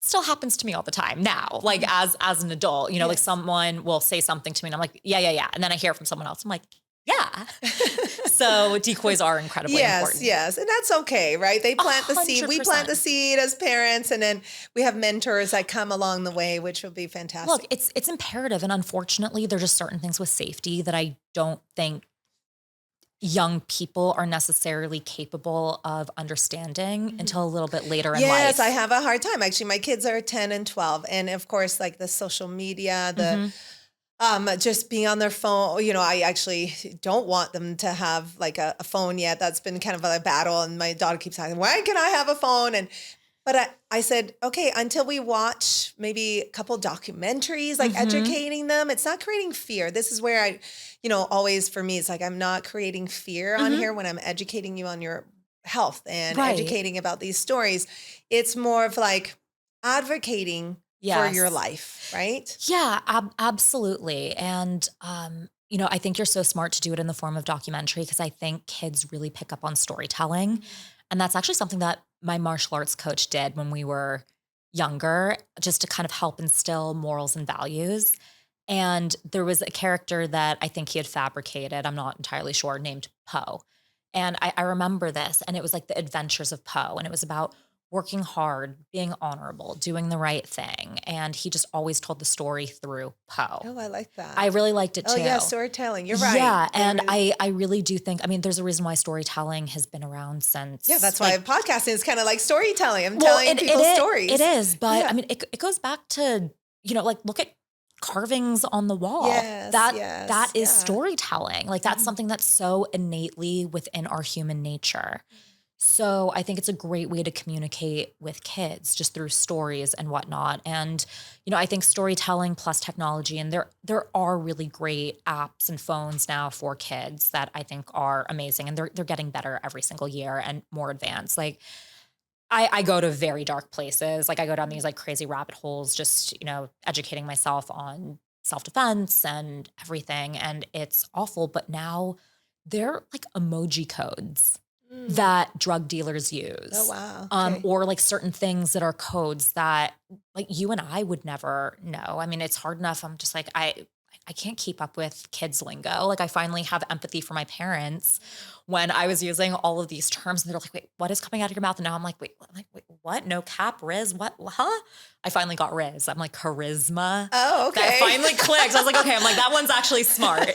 still happens to me all the time now, like as an adult, like someone will say something to me and I'm like, yeah. And then I hear it from someone else. I'm like, Yeah. So decoys are incredibly important. Yes. And that's okay, right? They plant the seed. We plant the 100%. seed as parents, and then we have mentors that come along the way, which will be fantastic. Look, it's imperative. And unfortunately, there's just certain things with safety that I don't think young people are necessarily capable of understanding until a little bit later in life. Yes, I have a hard time. Actually, my kids are 10 and 12. And of course, like the social media, the just being on their phone, I actually don't want them to have like a phone yet. That's been kind of a battle. And my daughter keeps asking, why can I have a phone? But I said, okay, until we watch maybe a couple documentaries, like educating them, it's not creating fear. This is where always for me, it's like, I'm not creating fear on here when I'm educating you on your health and educating about these stories. It's more of like advocating for your life, right? Yeah, absolutely. And, I think you're so smart to do it in the form of documentary because I think kids really pick up on storytelling. And that's actually something that my martial arts coach did when we were younger, just to kind of help instill morals and values. And there was a character that I think he had fabricated, I'm not entirely sure, named Poe. And I remember this, and it was like the adventures of Poe. And it was about working hard, being honorable, doing the right thing. And he just always told the story through Poe. Oh, I like that. I really liked it too. Oh, yeah, storytelling. You're right. Yeah, and I really do think, there's a reason why storytelling has been around since. Yeah, that's why podcasting is kind of like storytelling. I'm telling people stories. It is, but it goes back to, look at carvings on the wall. That is storytelling. Like that's something that's so innately within our human nature. So I think it's a great way to communicate with kids just through stories and whatnot. And, I think storytelling plus technology, and there are really great apps and phones now for kids that I think are amazing. And they're getting better every single year and more advanced. Like I go to very dark places. Like I go down these like crazy rabbit holes, just, educating myself on self-defense and everything. And it's awful. But now they're like emoji codes that drug dealers use. Oh, wow. Okay. Or like certain things that are codes that like you and I would never know. It's hard enough. I'm just like, I can't keep up with kids lingo. Like I finally have empathy for my parents when I was using all of these terms and they're like, wait, what is coming out of your mouth? And now I'm like, wait, what? No cap, Riz, what? Huh? I finally got Riz. I'm like charisma. Oh, okay. That finally clicked. I was like, okay, I'm like, that one's actually smart.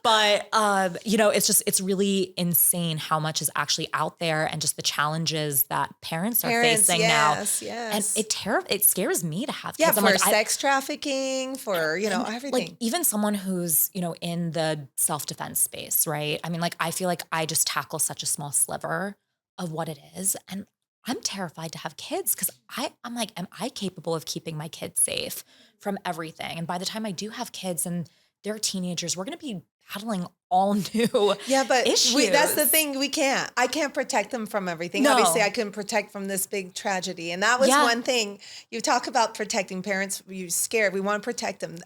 But, it's really insane how much is actually out there and just the challenges that parents are facing now. Yes. And it scares me to have kids. Yeah, I'm for like, sex trafficking, for, everything. Like even someone who's, in the self-defense space, right? I feel like I just tackle such a small sliver of what it is. And I'm terrified to have kids because I'm like, am I capable of keeping my kids safe from everything? And by the time I do have kids and they're teenagers, we're going to be battling all new issues. That's the thing. I can't protect them from everything. No. Obviously I couldn't protect from this big tragedy. And that was one thing. You talk about protecting parents. You're scared. We want to protect them.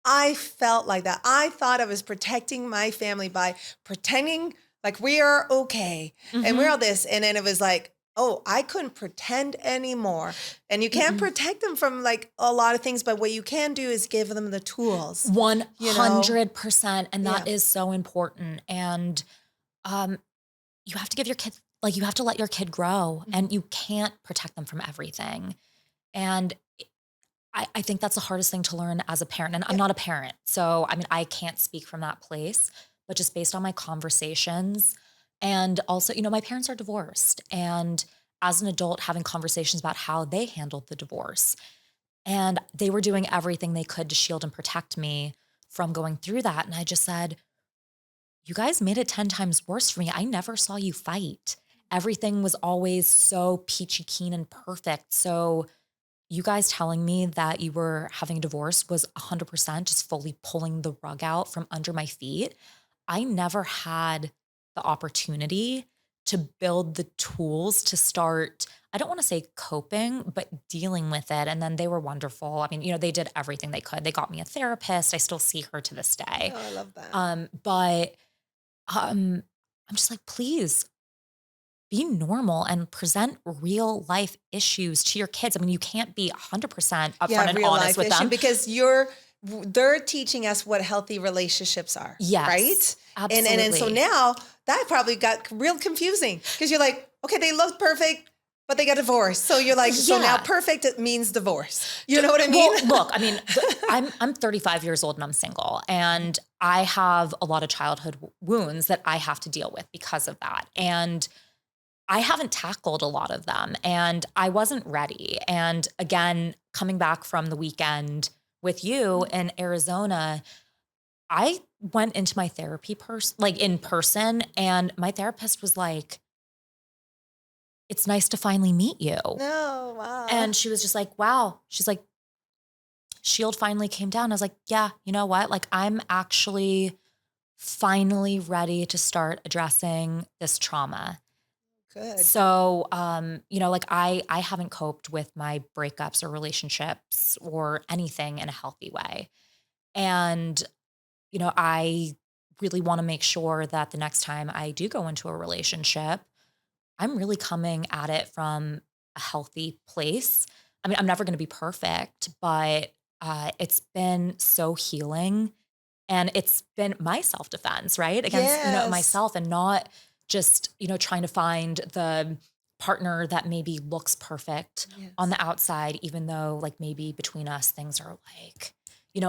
I felt like that. I thought I was protecting my family by pretending like we are okay and we're all this. And then it was like, oh, I couldn't pretend anymore. And you can't protect them from like a lot of things, but what you can do is give them the tools. 100%. And that is so important. And you have to give your kids, like you have to let your kid grow and you can't protect them from everything. And I think that's the hardest thing to learn as a parent. And I'm not a parent. So, I can't speak from that place, but just based on my conversations. And also, my parents are divorced. And as an adult, having conversations about how they handled the divorce. And they were doing everything they could to shield and protect me from going through that. And I just said, you guys made it 10 times worse for me. I never saw you fight. Everything was always so peachy keen and perfect. So you guys telling me that you were having a divorce was 100% just fully pulling the rug out from under my feet. I never had the opportunity to build the tools to start, I don't want to say coping, but dealing with it. And then they were wonderful. They did everything they could. They got me a therapist. I still see her to this day. Oh, I love that. I'm just like, please be normal and present real life issues to your kids. You can't be 100% upfront and honest with them because you're they're teaching us what healthy relationships are. Yes, right. absolutely. And so now that probably got real confusing because you're like, okay, they look perfect, but they got divorced. So you're like, so now perfect, it means divorce. You know what I mean? Well, look, I mean, I'm 35 years old and I'm single, and I have a lot of childhood wounds that I have to deal with because of that. And I haven't tackled a lot of them, and I wasn't ready. And again, coming back from the weekend with you in Arizona, I went into my therapy in person, and my therapist was like, it's nice to finally meet you. No, wow. And she was just like, wow. She's like, shield finally came down. I was like, yeah, you know what? Like, I'm actually finally ready to start addressing this trauma. Good. So, like I haven't coped with my breakups or relationships or anything in a healthy way. And, I really want to make sure that the next time I do go into a relationship, I'm really coming at it from a healthy place. I mean, I'm never going to be perfect, but it's been so healing, and it's been my self-defense, right? Against, Yes. myself, and not just, trying to find the partner that maybe looks perfect on the outside, even though like maybe between us things are like,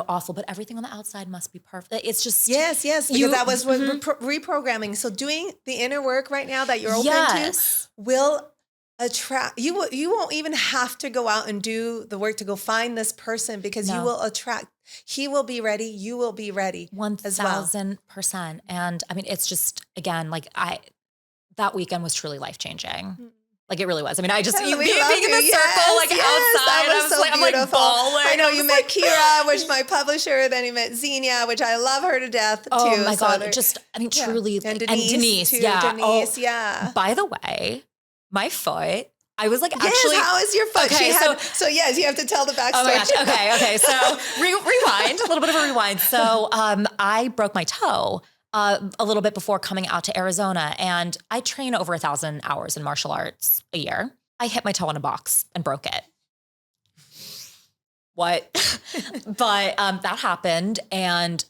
awful, but everything on the outside must be perfect. It's just, yes, because that was what reprogramming. So doing the inner work right now that you're open to will attract you. You won't even have to go out and do the work to go find this person, because you will attract. He will be ready. You will be ready. 1000%. And I mean, it's just, again, like that weekend was truly life-changing. Like it really was. I mean, I just being in the circle, like outside, that was so I'm like bawling. I know you met Kira, which my publisher, then you met Xenia, which I love her to death too. Oh my God. Truly. And Denise too. Yeah. Denise, yeah. By the way, my foot, I was like, actually. How is your foot? Okay, so yes, you have to tell the backstory. Oh my gosh. Okay. So rewind, a little bit of a rewind. So I broke my toe a little bit before coming out to Arizona, and I train over 1,000 hours in martial arts a year. I hit my toe on a box and broke it. What? But that happened, and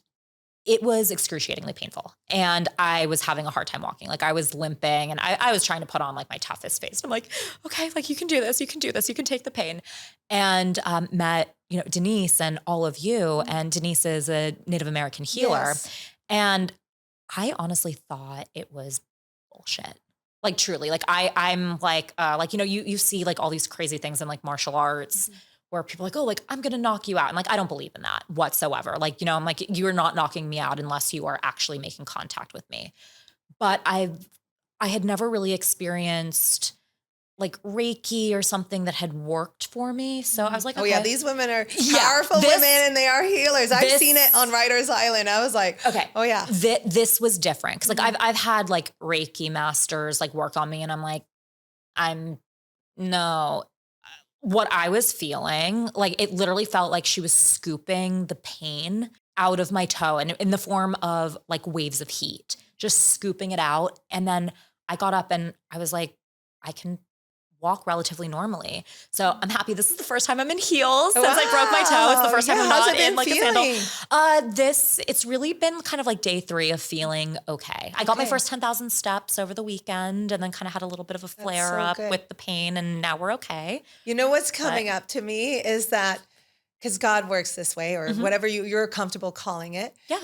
it was excruciatingly painful. And I was having a hard time walking. Like I was limping, and I was trying to put on like my toughest face. I'm like, okay, like you can do this. You can do this. You can take the pain. And met, Denise and all of you. And Denise is a Native American healer. Yes. And I honestly thought it was bullshit. Like truly, like I'm like, you see like all these crazy things in like martial arts where people are like, oh, like I'm going to knock you out. And like, I don't believe in that whatsoever. Like, I'm like, you're not knocking me out unless you are actually making contact with me. But I had never really experienced like Reiki or something that had worked for me. So I was like, okay. Oh yeah, these women are powerful women, and they are healers. I've seen it on Writer's Island. I was like, okay. Oh yeah. This was different. Cause like I've had like Reiki masters like work on me, and I'm like, what I was feeling, like it literally felt like she was scooping the pain out of my toe, and in the form of like waves of heat, just scooping it out. And then I got up and I was like, I can walk relatively normally. So I'm happy. This is the first time I'm in heels since I broke my toe. It's the first time I'm not in like a sandal. It's really been kind of like day 3 of feeling okay. I got my first 10,000 steps over the weekend, and then kind of had a little bit of a flare up with the pain, and now we're okay. You know what's coming up to me is that, because God works this way, or whatever you're comfortable calling it. Yeah.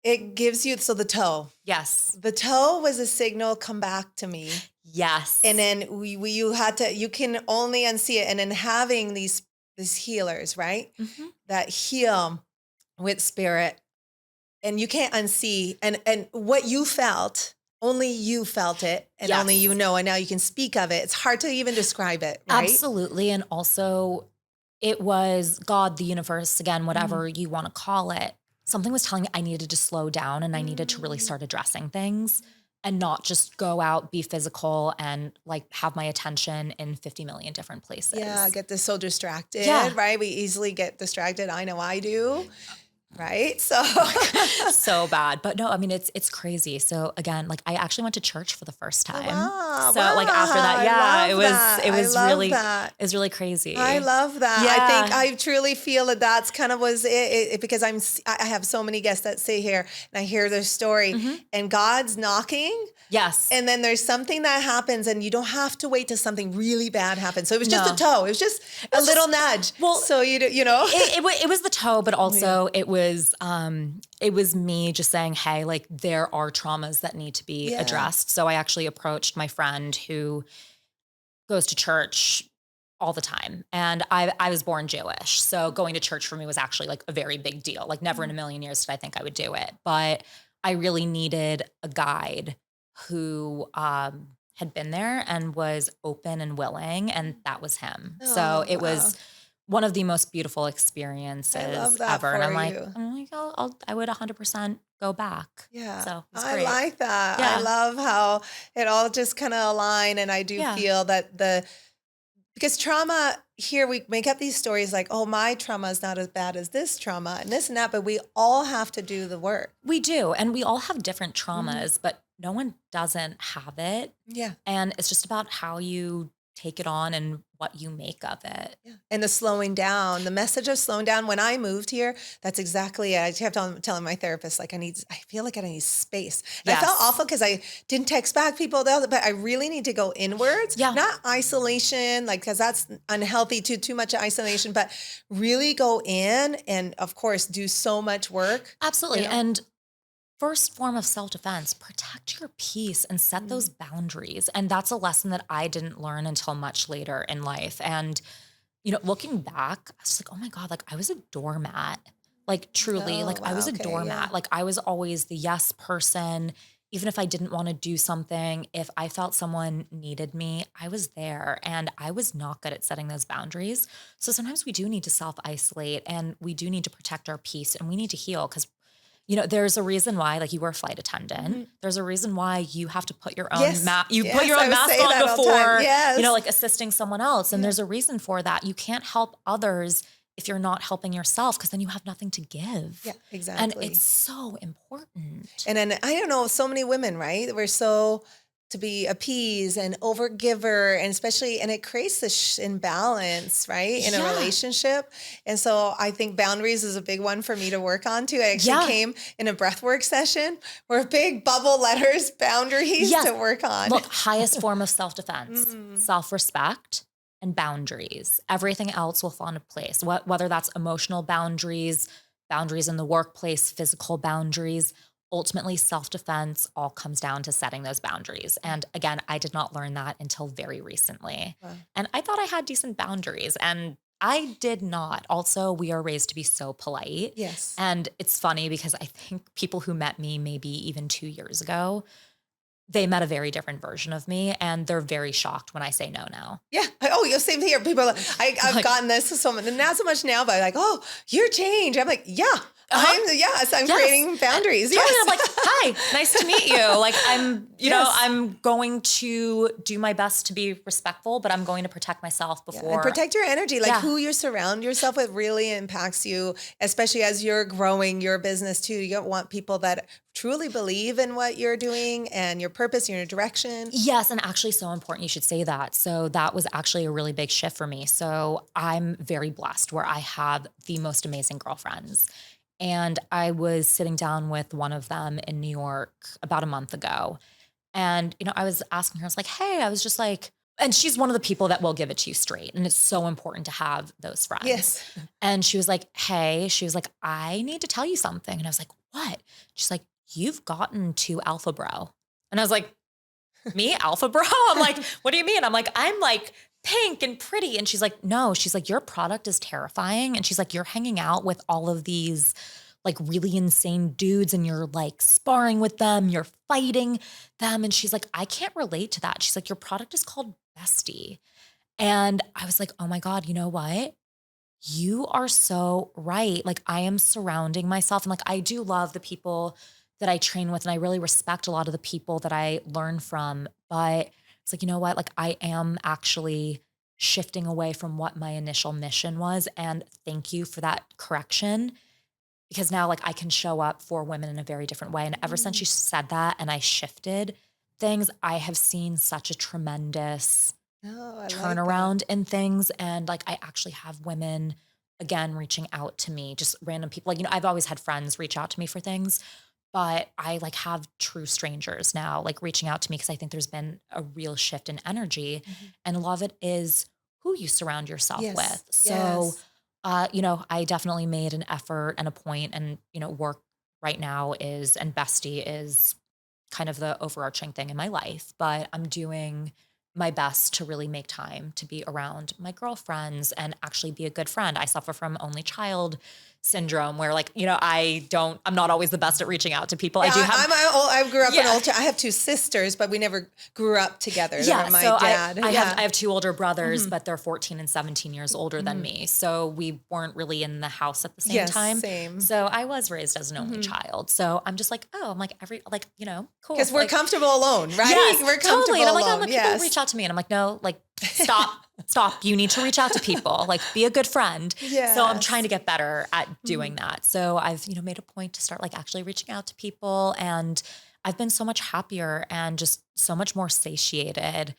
It gives you, so the toe. Yes. The toe was a signal, come back to me. Yes. And then you can only unsee it. And then having these healers, right? That heal with spirit, and you can't unsee. And what you felt, only you felt it, and only you know, and now you can speak of it. It's hard to even describe it, right? Absolutely. And also it was God, the universe, again, whatever you want to call it. Something was telling me I needed to slow down, and I needed to really start addressing things and not just go out, be physical, and like have my attention in 50 million different places. Yeah, get so distracted, right? We easily get distracted. I know I do. right? So So bad. But no, I mean, it's crazy. So again, like I actually went to church for the first time. wow, So like after that, yeah, I love that. it I was love really, that. it was really crazy. I love that. I think Yeah. I truly feel that that's kind of was it because I have so many guests that sit here and I hear their story Mhm. and God's knocking. Yes. And then there's something that happens and you don't have to wait till something really bad happens. So it was just a No. toe. It was just a was little just- nudge. well, So you know. it was the toe, but also Yeah. it was me just saying, hey, like there are traumas that need to be Yeah. addressed. So I actually approached my friend who goes to church all the time. And I was born Jewish. So going to church for me was actually like a very big deal. Like never in a million years did I think I would do it. But I really needed a guide who had been there and was open and willing. And that was him. So Oh, it wow. was one of the most beautiful I experiences love that ever. And for you. I would 100% go back. Yeah, So it's I great. like that. I Yeah. love how it all just kind of align. And I do Yeah. feel that because trauma here, we make up these stories like, oh, my trauma is not as bad as this trauma and this and that, but we all have to do the work. We do. And we all have different Mhm. traumas, but no one doesn't have it. Yeah. And it's just about how you take it on and what you make of it. Yeah. And the slowing down, the message of slowing down. When I moved here, that's exactly it. I kept on telling my therapist, like, I feel like I need space. And I felt Yes. awful because I didn't text back people, but I really need to go inwards, Yeah. not isolation, like, because that's unhealthy too much isolation, but really go in and, of course, do so much work. Absolutely. You know? And first form of self-defense, protect your peace and set those boundaries. And that's a lesson that I didn't learn until much later in life. And, looking back, I was like, oh my God, like I was a doormat. Like truly, Oh, like I wow. was a Okay. doormat. Yeah. Like I was always the yes person. Even if I didn't want to do something, if I felt someone needed me, I was there and I was not good at setting those boundaries. So sometimes we do need to self-isolate and we do need to protect our peace and we need to heal because there's a reason why, like you were a flight attendant. Mhm. There's a reason why you have to put your own Yes. mask. You put Yes, your I own would mask say on that all the time. before, Yes. like assisting someone else. And Yeah. there's a reason for that. You can't help others if you're not helping yourself, because then you have nothing to give. Yeah, And exactly. it's so important. And then I don't know, so many women, right? We're so to be appeased and overgiver, and especially, and it creates this imbalance, right, in a Yeah. relationship. And so I think boundaries is a big one for me to work on too. I actually Yeah. came in a breathwork session where big bubble letters, boundaries Yes. to work on. Look, highest form of self-defense, Mm. self-respect and boundaries. Everything else will fall into place. Whether that's emotional boundaries, boundaries in the workplace, physical boundaries, ultimately self-defense all comes down to setting those boundaries. And again, I did not learn that until very recently. Wow. And I thought I had decent boundaries and I did not. Also, we are raised to be so polite. Yes. And it's funny because I think people who met me maybe even 2 years ago, they met a very different version of me and they're very shocked when I say no now. Yeah. Oh, yeah, same here. People are like, I've Like- gotten this so much, not so much now, but like, oh, you're changed. I'm like, yeah, I'm Yes. creating boundaries. Totally. Yes. I'm like, hi, nice to meet you. Like Yes. I'm going to do my best to be respectful, but I'm going to protect myself Yeah, before. and protect your energy. Like Yeah. who you surround yourself with really impacts you, especially as you're growing your business too. You don't want people that truly believe in what you're doing and your purpose, your direction. Yes, and actually so important you should say that. So that was actually a really big shift for me. So I'm very blessed where I have the most amazing girlfriends. And I was sitting down with one of them in New York about a month ago. And, I was asking her, I was like, hey, I was just like, and she's one of the people that will give it to you straight. And it's so important to have those friends. Yes. And she was like, hey, she was like, I need to tell you something. And I was like, what? She's like, you've gotten to alpha bro. And I was like, me, alpha bro? I'm like, what do you mean? I'm like, I'm like pink and pretty. And she's like, no, she's like, your product is terrifying. And she's like, you're hanging out with all of these like really insane dudes and you're like sparring with them, you're fighting them. And she's like, I can't relate to that. She's like, your product is called Bestie. And I was like, oh my God, you know what? You are so right. Like I am surrounding myself and like, I do love the people that I train with and I really respect a lot of the people that I learn from, but it's like, you know what? Like I am actually shifting away from what my initial mission was. And thank you for that correction. because now like I can show up for women in a very different way. And ever since you said that and I shifted things, I have seen such a tremendous Oh, I like that. turnaround in things. And like I actually have women again reaching out to me, just random people. Like, I've always had friends reach out to me for things, but I like have true strangers now like reaching out to me because I think there's been a real shift in energy. And a lot of it is who you surround yourself Yes. with. So Yes. I definitely made an effort and a point, and work right now is, and Bestie is kind of the overarching thing in my life, but I'm doing my best to really make time to be around my girlfriends and actually be a good friend. I suffer from only child syndrome where like, I'm not always the best at reaching out to people. Yeah, I do have, I grew up an Yeah. older. I have two sisters, but we never grew up together. They yeah, were my so dad. I yeah. have two older brothers, but they're 14 and 17 years older than me. So we weren't really in the house at the same Yes, time. same. So I was raised as an only child. So I'm just like, oh, I'm like cool. Because we're Like, comfortable alone, right? yes, We're comfortable totally. And I'm like, alone. people Yes. reach out to me, and I'm like, no, like stop. You need to reach out to people. Like, be a good friend. So I'm Yes. trying to get better at doing that. So I've made a point to start like actually reaching out to people, and I've been so much happier and just so much more satiated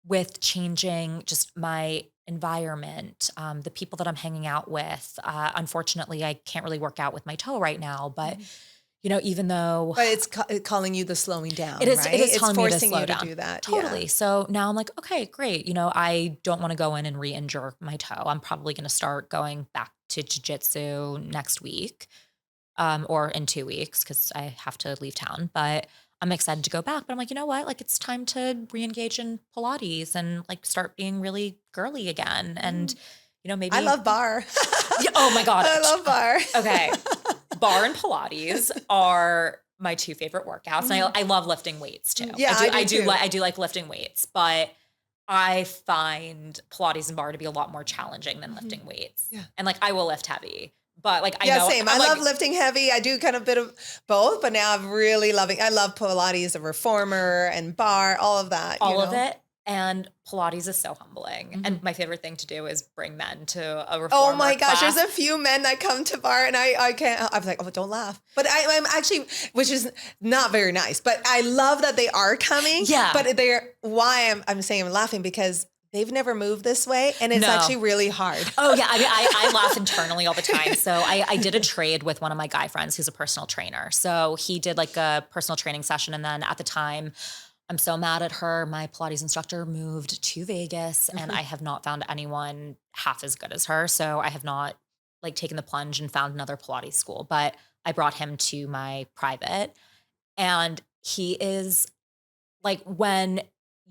with changing just my environment, the people that I'm hanging out with. Unfortunately, I can't really work out with my toe right now, but even though But it's calling you the slowing down, it is, right? it is It's telling me to forcing slow you down. to do that. Totally. Yeah. So now I'm like, okay, great. I don't want to go in and re-injure my toe. I'm probably going to start going back to jiu-jitsu next week, or in 2 weeks because I have to leave town. But I'm excited to go back. But I'm like, you know what? Like, it's time to re-engage in Pilates and like start being really girly again. And maybe I love bar. Yeah, oh my God. I love bar. Okay. Bar and Pilates are my two favorite workouts. And I love lifting weights too. Yeah, I do too. I do like lifting weights, but I find Pilates and bar to be a lot more challenging than lifting weights. Yeah. And like, I will lift heavy, but like, Yeah, same. I love lifting heavy. I do kind of a bit of both, but now I'm really I love Pilates, the reformer and bar, all of that. all of it. And Pilates is so humbling. Mm-hmm. And my favorite thing to do is bring men to a reformer Oh my gosh, class. there's a few men that come to bar and I can't, I'm like, oh, don't laugh. But I'm actually, which is not very nice, but I love that they are coming. Yeah. But I'm saying I'm laughing because they've never moved this way and it's No. actually really hard. Oh yeah. I mean, I laugh internally all the time. So I did a trade with one of my guy friends who's a personal trainer. So he did like a personal training session. And then at the time, I'm so mad at her. My Pilates instructor moved to Vegas and I have not found anyone half as good as her. So I have not like taken the plunge and found another Pilates school, but I brought him to my private, and he is like, when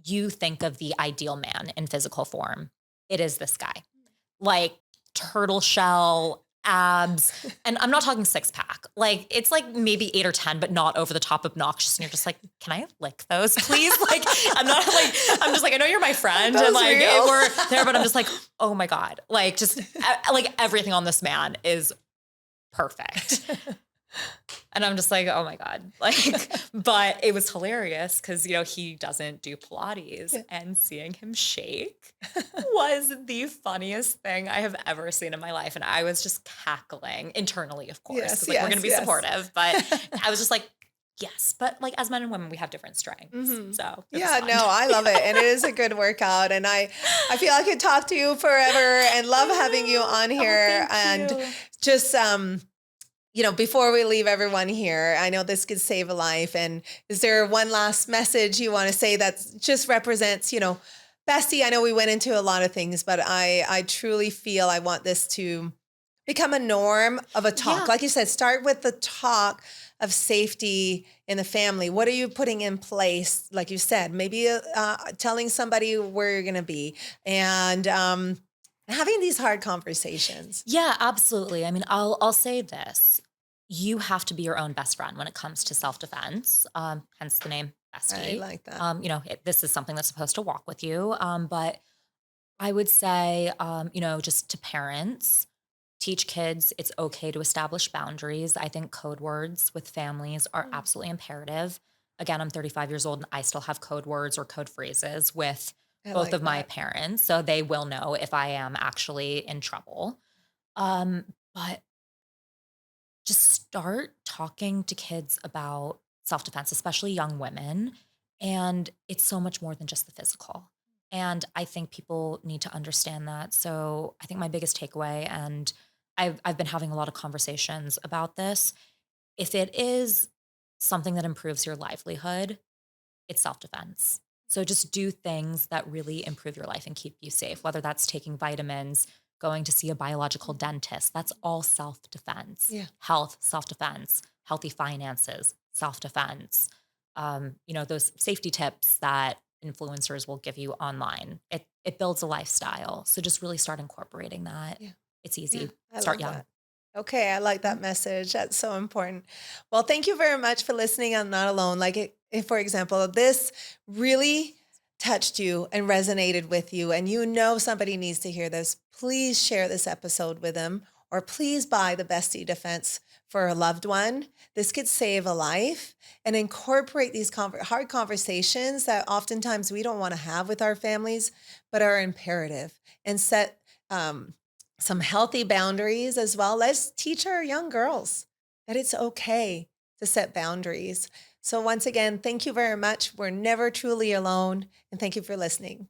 you think of the ideal man in physical form, it is this guy, like turtle shell, abs, and I'm not talking 6-pack. Like, it's like maybe 8 or 10, but not over the top obnoxious. And you're just like, can I lick those, please? Like, I'm just like, I know you're my friend, That and was like real. we're there, but I'm just like, oh my God, like just like everything on this man is perfect. And I'm just like, oh my God. Like, but it was hilarious because, he doesn't do Pilates, and seeing him shake was the funniest thing I have ever seen in my life. And I was just cackling internally, of course, Yes, 'cause, like, we're going to be yes. supportive, but I was just like, yes, but like as men and women, we have different strengths. So it was Yeah, fun. no, I love it. And it is a good workout. And I feel I could talk to you forever and love having you on here. thank And you. just, before we leave everyone here, I know this could save a life. And is there one last message you want to say that just represents, Bestie? I know we went into a lot of things, but I truly feel I want this to become a norm of a talk. Yeah. Like you said, start with the talk of safety in the family. What are you putting in place? Like you said, maybe telling somebody where you're going to be, and having these hard conversations. Yeah, absolutely. I mean, I'll say this. You have to be your own best friend when it comes to self-defense, hence the name Bestie. I like that. This is something that's supposed to walk with you. But I would say, just to parents, teach kids it's okay to establish boundaries. I think code words with families are absolutely imperative. Again, I'm 35 years old and I still have code words or code phrases with I both like of my that. parents, so they will know if I am actually in trouble. But just start talking to kids about self defense, especially young women. And it's so much more than just the physical. And I think people need to understand that. So I think my biggest takeaway, and I've been having a lot of conversations about this, if it is something that improves your livelihood, it's self defense. So just do things that really improve your life and keep you safe, whether that's taking vitamins, going to see a biological dentist, that's all self defense. Yeah. Health, self defense, healthy finances, self defense. Those safety tips that influencers will give you online. It builds a lifestyle. So just really start incorporating that. Yeah. It's Yeah. easy. I Start love young. that. Okay, I like Mhm. that message. That's so important. Well, thank you very much for listening. I'm not alone. Like, if, for example, this really touched you and resonated with you, and you know somebody needs to hear this, please share this episode with them, or please buy the Bestie Defense for a loved one. This could save a life, and incorporate these hard conversations that oftentimes we don't want to have with our families, but are imperative, and set um, some healthy boundaries as well. Let's teach our young girls that it's okay to set boundaries. So, once again, thank you very much. We're never truly alone. And thank you for listening.